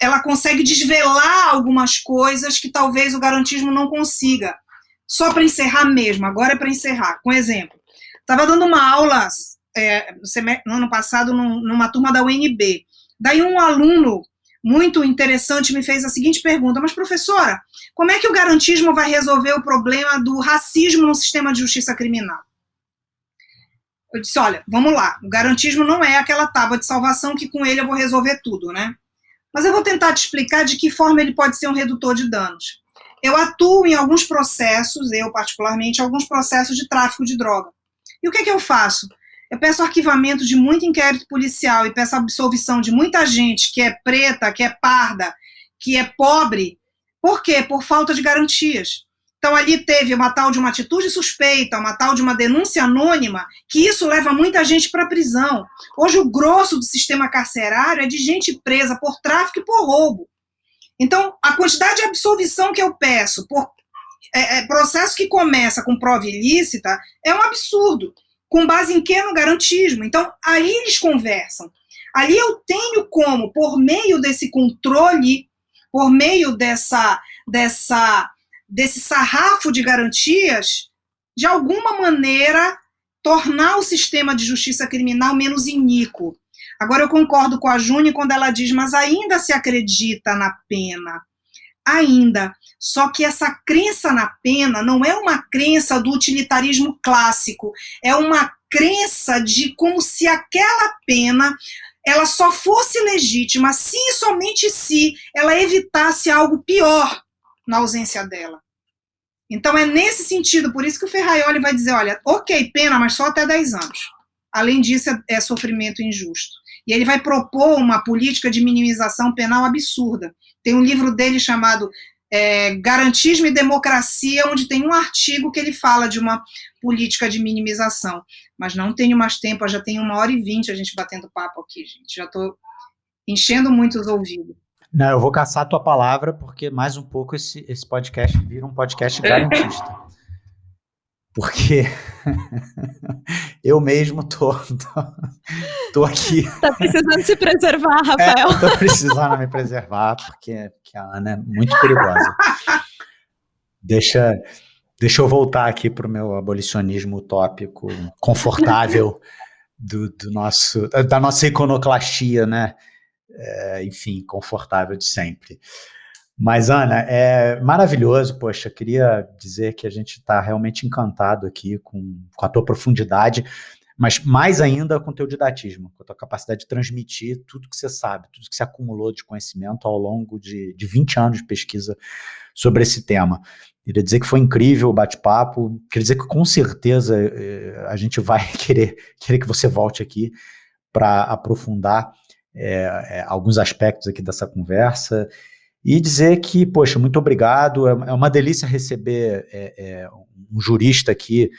Ela consegue desvelar algumas coisas que talvez o garantismo não consiga. Só para encerrar mesmo, agora é para encerrar. Com exemplo, estava dando uma aula no ano passado numa turma da UNB. Daí um aluno muito interessante me fez a seguinte pergunta, mas professora, como é que o garantismo vai resolver o problema do racismo no sistema de justiça criminal? Eu disse, olha, vamos lá, o garantismo não é aquela tábua de salvação que com ele eu vou resolver tudo, né? Mas eu vou tentar te explicar de que forma ele pode ser um redutor de danos. Eu atuo em alguns processos, eu particularmente, alguns processos de tráfico de droga. E o que eu faço? Eu peço arquivamento de muito inquérito policial e peço absolvição de muita gente que é preta, que é parda, que é pobre. Por quê? Por falta de garantias. Então, ali teve uma tal de uma atitude suspeita, uma tal de uma denúncia anônima, que isso leva muita gente para a prisão. Hoje, o grosso do sistema carcerário é de gente presa por tráfico e por roubo. Então, a quantidade de absolvição que eu peço por processo que começa com prova ilícita é um absurdo. Com base em quê? No garantismo. Então, aí eles conversam. Ali eu tenho como, por meio desse controle, por meio desse sarrafo de garantias, de alguma maneira, tornar o sistema de justiça criminal menos iníquo. Agora, eu concordo com a Júnia quando ela diz, mas ainda se acredita na pena. Ainda. Só que essa crença na pena não é uma crença do utilitarismo clássico, é uma crença de como se aquela pena ela só fosse legítima se e somente se ela evitasse algo pior na ausência dela. Então é nesse sentido, por isso que o Ferraioli vai dizer, olha, ok, pena, mas só até 10 anos. Além disso, é sofrimento injusto. E ele vai propor uma política de minimização penal absurda. Tem um livro dele chamado Garantismo e Democracia, onde tem um artigo que ele fala de uma política de minimização. Mas não tenho mais tempo, já tem 1h20 a gente batendo papo aqui, gente. Já estou enchendo muito os ouvidos. Não, eu vou caçar a tua palavra, porque mais um pouco esse podcast vira um podcast garantista. Porque eu mesmo tô aqui. Você tá precisando se preservar, Rafael. Tô precisando me preservar, porque a Ana é muito perigosa. Deixa eu voltar aqui para o meu abolicionismo utópico, confortável da nossa iconoclastia, né? Enfim, confortável de sempre. Mas, Ana, é maravilhoso, poxa, queria dizer que a gente está realmente encantado aqui com a tua profundidade, mas mais ainda com o teu didatismo, com a tua capacidade de transmitir tudo que você sabe, tudo que você acumulou de conhecimento ao longo de 20 anos de pesquisa sobre esse tema. Queria dizer que foi incrível o bate-papo, queria dizer que com certeza a gente vai querer que você volte aqui para aprofundar alguns aspectos aqui dessa conversa e dizer que, poxa, muito obrigado, é uma delícia receber um jurista aqui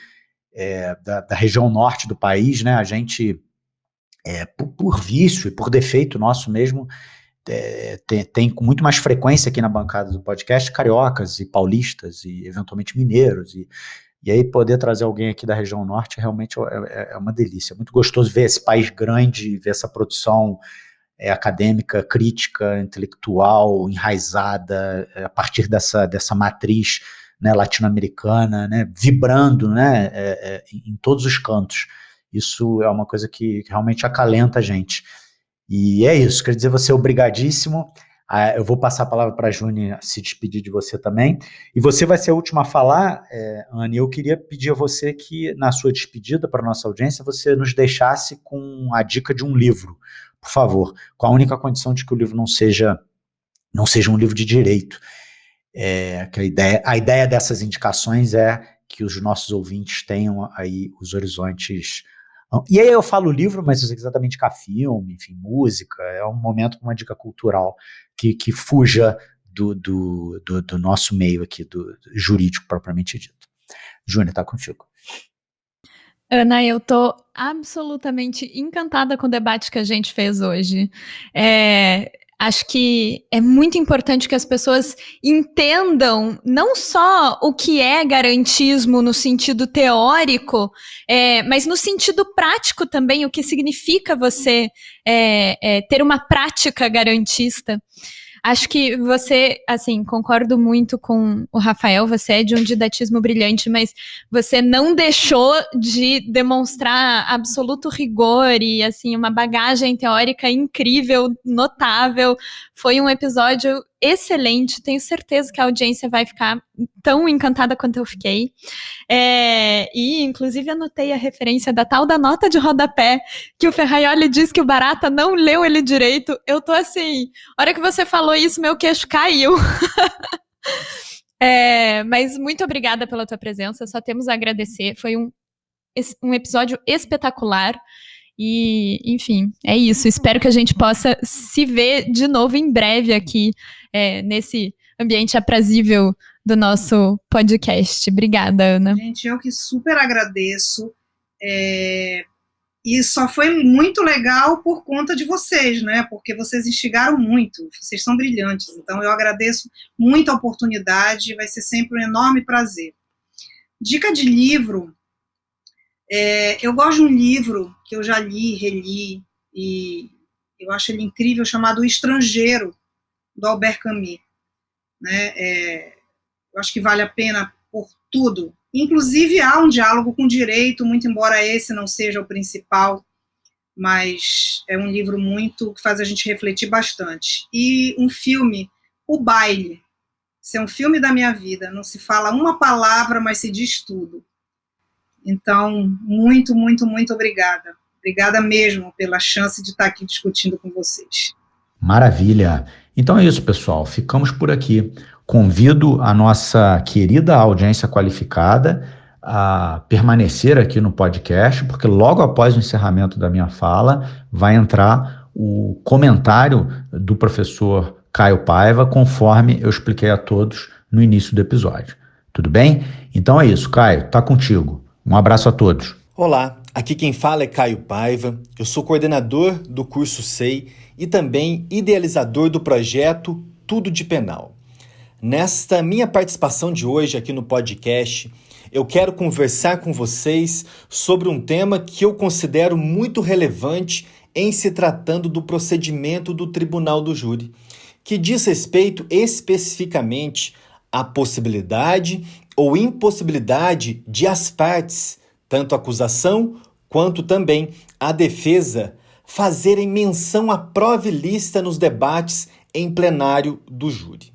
da região norte do país, né? A gente, por vício e por defeito nosso mesmo, tem com muito mais frequência aqui na bancada do podcast cariocas e paulistas e eventualmente mineiros, e aí poder trazer alguém aqui da região norte realmente é uma delícia, é muito gostoso ver esse país grande, ver essa produção acadêmica, crítica, intelectual, enraizada a partir dessa matriz, né, latino-americana, né, vibrando, né, em todos os cantos. Isso é uma coisa que realmente acalenta a gente. E é isso, quero dizer você obrigadíssimo. Eu vou passar a palavra para a Júnia se despedir de você também. E você vai ser a última a falar, Ana, e eu queria pedir a você que, na sua despedida para a nossa audiência, você nos deixasse com a dica de um livro, por favor, com a única condição de que o livro não seja um livro de direito. Que a ideia dessas indicações é que os nossos ouvintes tenham aí os horizontes. E aí eu falo livro, mas se você quiser também indicar filme, enfim, música, é um momento com uma dica cultural que fuja do nosso meio aqui, do jurídico propriamente dito. Júnia, tá contigo. Ana, eu tô absolutamente encantada com o debate que a gente fez hoje. Acho que é muito importante que as pessoas entendam não só o que é garantismo no sentido teórico, mas no sentido prático também, o que significa você ter uma prática garantista. Acho que você, assim, concordo muito com o Rafael, você é de um didatismo brilhante, mas você não deixou de demonstrar absoluto rigor e, assim, uma bagagem teórica incrível, notável. Foi um episódio excelente, tenho certeza que a audiência vai ficar tão encantada quanto eu fiquei. E, inclusive, anotei a referência da tal da nota de rodapé, que o Ferraioli diz que o Barata não leu ele direito. Eu tô assim, a hora que você falou isso, meu queixo caiu. Mas muito obrigada pela tua presença, só temos a agradecer. Foi um episódio espetacular. E, enfim, é isso. Espero que a gente possa se ver de novo em breve aqui, nesse ambiente aprazível do nosso podcast. Obrigada, Ana. Gente, eu que super agradeço. E só foi muito legal por conta de vocês, né? Porque vocês instigaram muito, vocês são brilhantes. Então, eu agradeço muito a oportunidade, vai ser sempre um enorme prazer. Dica de livro. Eu gosto de um livro que eu já li, reli, e eu acho ele incrível, chamado O Estrangeiro, do Albert Camus. Né? Eu acho que vale a pena por tudo. Inclusive, há um diálogo com o direito, muito embora esse não seja o principal, mas é um livro muito que faz a gente refletir bastante. E um filme, O Baile. Esse é um filme da minha vida. Não se fala uma palavra, mas se diz tudo. Então, muito, muito, muito obrigada. Obrigada mesmo pela chance de estar aqui discutindo com vocês. Maravilha! Então é isso, pessoal. Ficamos por aqui. Convido a nossa querida audiência qualificada a permanecer aqui no podcast, porque logo após o encerramento da minha fala vai entrar o comentário do professor Caio Paiva, conforme eu expliquei a todos no início do episódio. Tudo bem? Então é isso, Caio, tá contigo. Um abraço a todos. Olá, aqui quem fala é Caio Paiva, eu sou coordenador do curso SEI e também idealizador do projeto Tudo de Penal. Nesta minha participação de hoje aqui no podcast, eu quero conversar com vocês sobre um tema que eu considero muito relevante em se tratando do procedimento do Tribunal do Júri, que diz respeito especificamente à possibilidade ou impossibilidade de as partes, tanto a acusação quanto também a defesa, fazerem menção à prova ilícita nos debates em plenário do júri.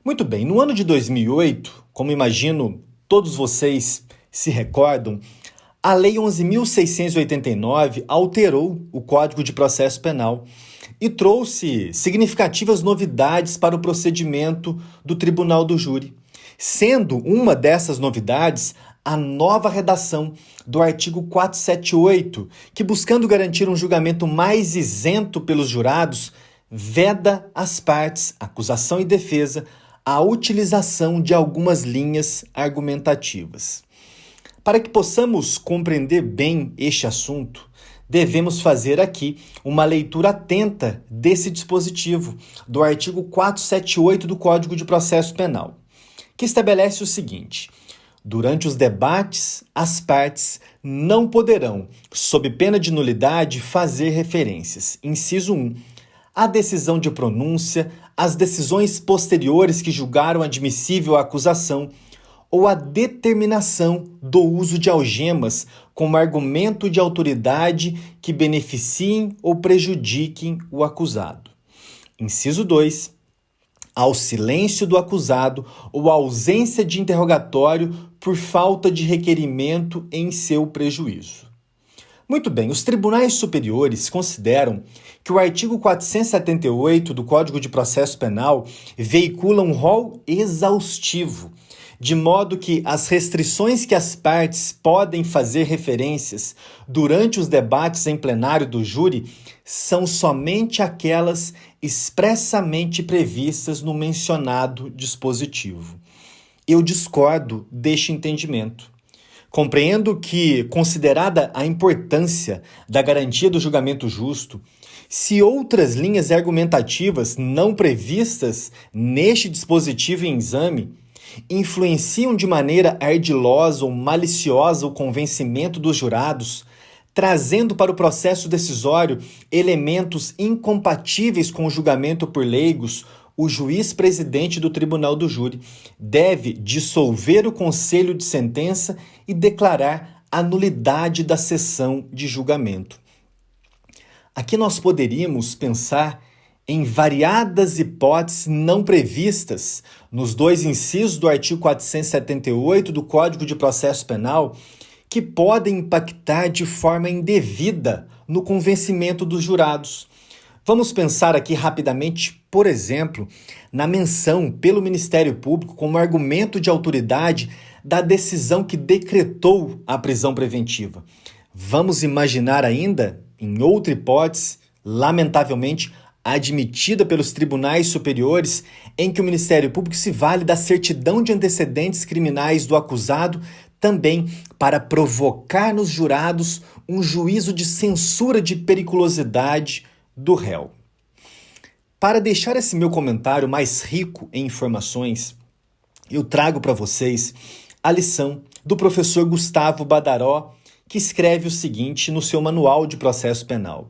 Muito bem, no ano de 2008, como imagino todos vocês se recordam, a Lei 11.689 alterou o Código de Processo Penal e trouxe significativas novidades para o procedimento do Tribunal do Júri, sendo uma dessas novidades a nova redação do artigo 478, que, buscando garantir um julgamento mais isento pelos jurados, veda às partes, acusação e defesa, a utilização de algumas linhas argumentativas. Para que possamos compreender bem este assunto, devemos fazer aqui uma leitura atenta desse dispositivo do artigo 478 do Código de Processo Penal, que estabelece o seguinte: durante os debates, as partes não poderão, sob pena de nulidade, fazer referências. Inciso 1. A decisão de pronúncia, as decisões posteriores que julgaram admissível a acusação ou a determinação do uso de algemas como argumento de autoridade que beneficiem ou prejudiquem o acusado. Inciso 2. Ao silêncio do acusado ou à ausência de interrogatório por falta de requerimento em seu prejuízo. Muito bem, os tribunais superiores consideram que o artigo 478 do Código de Processo Penal veicula um rol exaustivo, de modo que as restrições que as partes podem fazer referências durante os debates em plenário do júri são somente aquelas expressamente previstas no mencionado dispositivo. Eu discordo deste entendimento. Compreendo que, considerada a importância da garantia do julgamento justo, se outras linhas argumentativas não previstas neste dispositivo em exame influenciam de maneira ardilosa ou maliciosa o convencimento dos jurados, trazendo para o processo decisório elementos incompatíveis com o julgamento por leigos, o juiz-presidente do Tribunal do Júri deve dissolver o conselho de sentença e declarar a nulidade da sessão de julgamento. Aqui nós poderíamos pensar em variadas hipóteses não previstas nos dois incisos do artigo 478 do Código de Processo Penal que podem impactar de forma indevida no convencimento dos jurados. Vamos pensar aqui rapidamente, por exemplo, na menção pelo Ministério Público como argumento de autoridade da decisão que decretou a prisão preventiva. Vamos imaginar ainda, em outra hipótese, lamentavelmente admitida pelos tribunais superiores, em que o Ministério Público se vale da certidão de antecedentes criminais do acusado também para provocar nos jurados um juízo de censura de periculosidade do réu. Para deixar esse meu comentário mais rico em informações, eu trago para vocês a lição do professor Gustavo Badaró, que escreve o seguinte no seu Manual de Processo Penal.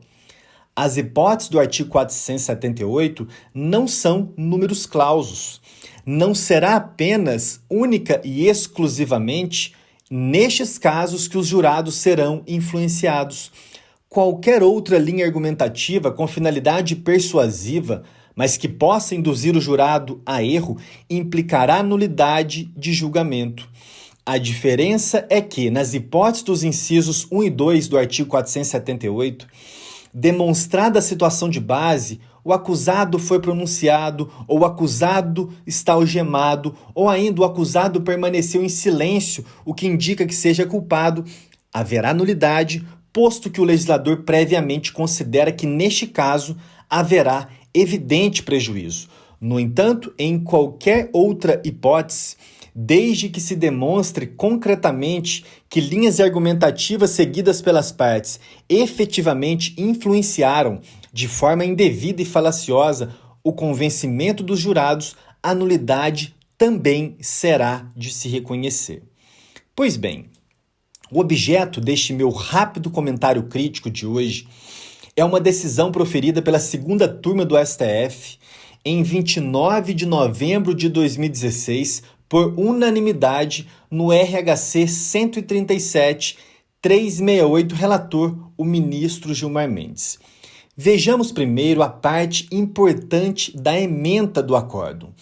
As hipóteses do artigo 478 não são números clausos. Não será apenas, única e exclusivamente, nestes casos que os jurados serão influenciados. Qualquer outra linha argumentativa com finalidade persuasiva, mas que possa induzir o jurado a erro, implicará nulidade de julgamento. A diferença é que, nas hipóteses dos incisos 1 e 2 do artigo 478, demonstrada a situação de base, o acusado foi pronunciado, ou o acusado está algemado, ou ainda o acusado permaneceu em silêncio, o que indica que seja culpado, haverá nulidade, posto que o legislador previamente considera que, neste caso, haverá evidente prejuízo. No entanto, em qualquer outra hipótese, desde que se demonstre concretamente que linhas argumentativas seguidas pelas partes efetivamente influenciaram, de forma indevida e falaciosa, o convencimento dos jurados, a nulidade também será de se reconhecer. Pois bem, o objeto deste meu rápido comentário crítico de hoje é uma decisão proferida pela segunda turma do STF em 29 de novembro de 2016, por unanimidade, no RHC 137-368, relator, o ministro Gilmar Mendes. Vejamos primeiro a parte importante da ementa do acórdão.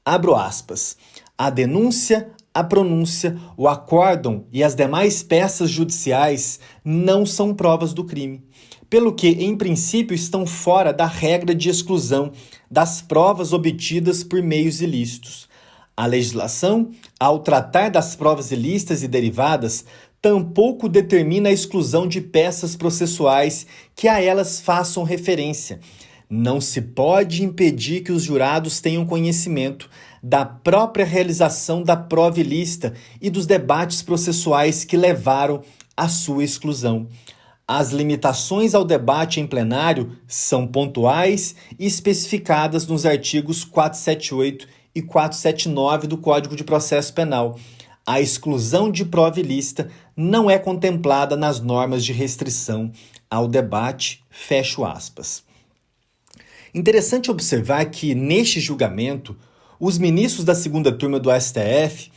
Abro aspas. A denúncia, a pronúncia, o acórdão e as demais peças judiciais não são provas do crime, pelo que, em princípio, estão fora da regra de exclusão das provas obtidas por meios ilícitos. A legislação, ao tratar das provas ilícitas e derivadas, tampouco determina a exclusão de peças processuais que a elas façam referência. Não se pode impedir que os jurados tenham conhecimento da própria realização da prova ilícita e dos debates processuais que levaram à sua exclusão. As limitações ao debate em plenário são pontuais e especificadas nos artigos 478 e 479 do Código de Processo Penal. A exclusão de prova ilícita não é contemplada nas normas de restrição ao debate, fecho aspas. Interessante observar que, neste julgamento, os ministros da segunda turma do STF,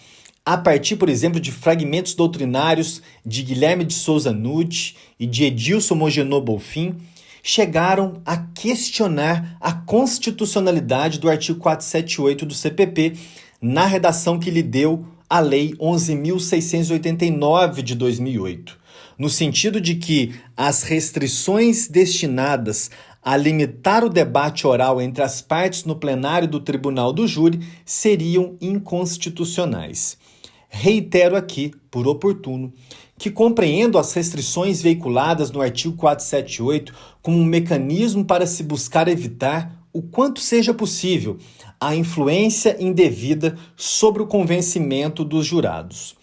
a partir, por exemplo, de fragmentos doutrinários de Guilherme de Souza Nutti e de Edilson Mogenor Bolfin, chegaram a questionar a constitucionalidade do artigo 478 do CPP na redação que lhe deu a Lei 11.689 de 2008, no sentido de que as restrições destinadas a limitar o debate oral entre as partes no plenário do Tribunal do Júri seriam inconstitucionais. Reitero aqui, por oportuno, que compreendo as restrições veiculadas no artigo 478 como um mecanismo para se buscar evitar, o quanto seja possível, a influência indevida sobre o convencimento dos jurados.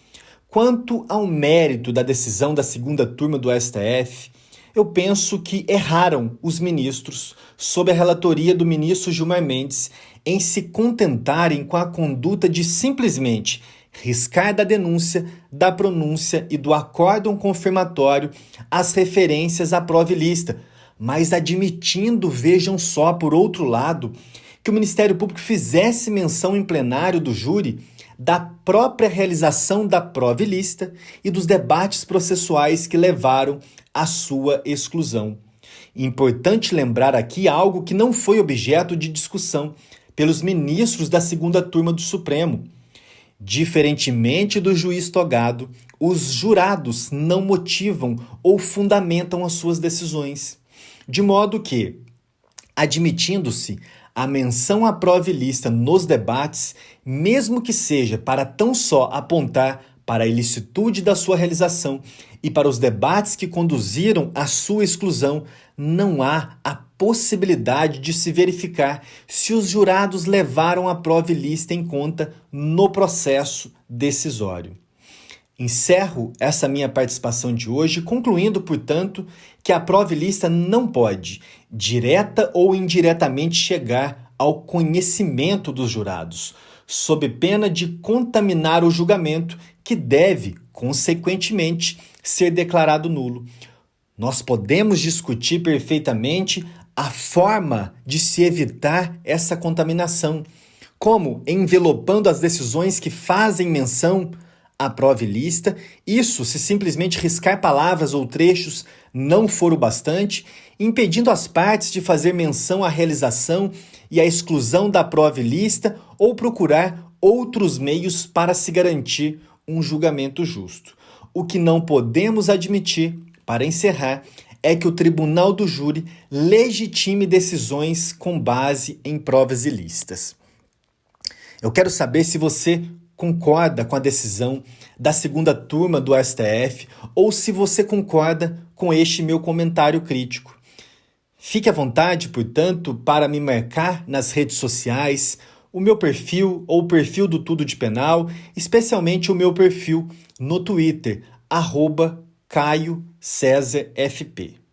Quanto ao mérito da decisão da segunda turma do STF, eu penso que erraram os ministros, sob a relatoria do ministro Gilmar Mendes, em se contentarem com a conduta de simplesmente riscar da denúncia, da pronúncia e do acórdão confirmatório as referências à prova ilícita, mas admitindo, vejam só, por outro lado, que o Ministério Público fizesse menção em plenário do júri da própria realização da prova ilícita e dos debates processuais que levaram à sua exclusão. Importante lembrar aqui algo que não foi objeto de discussão pelos ministros da segunda turma do Supremo. Diferentemente do juiz togado, os jurados não motivam ou fundamentam as suas decisões, de modo que, admitindo-se a menção à prova ilícita nos debates, mesmo que seja para tão só apontar para a ilicitude da sua realização e para os debates que conduziram à sua exclusão, não há a possibilidade de se verificar se os jurados levaram a prova ilícita em conta no processo decisório. Encerro essa minha participação de hoje concluindo, portanto, que a prova ilícita não pode, direta ou indiretamente, chegar ao conhecimento dos jurados, sob pena de contaminar o julgamento, que deve, consequentemente, ser declarado nulo. Nós podemos discutir perfeitamente a forma de se evitar essa contaminação, como envelopando as decisões que fazem menção à prova e lista, isso se simplesmente riscar palavras ou trechos não for o bastante, impedindo as partes de fazer menção à realização e à exclusão da prova e lista ou procurar outros meios para se garantir um julgamento justo. O que não podemos admitir, para encerrar, é que o tribunal do júri legitime decisões com base em provas ilícitas. Eu quero saber se você concorda com a decisão da segunda turma do STF ou se você concorda com este meu comentário crítico. Fique à vontade, portanto, para me marcar nas redes sociais, o meu perfil ou o perfil do Tudo de Penal, especialmente o meu perfil no Twitter, @CaioCesarFP.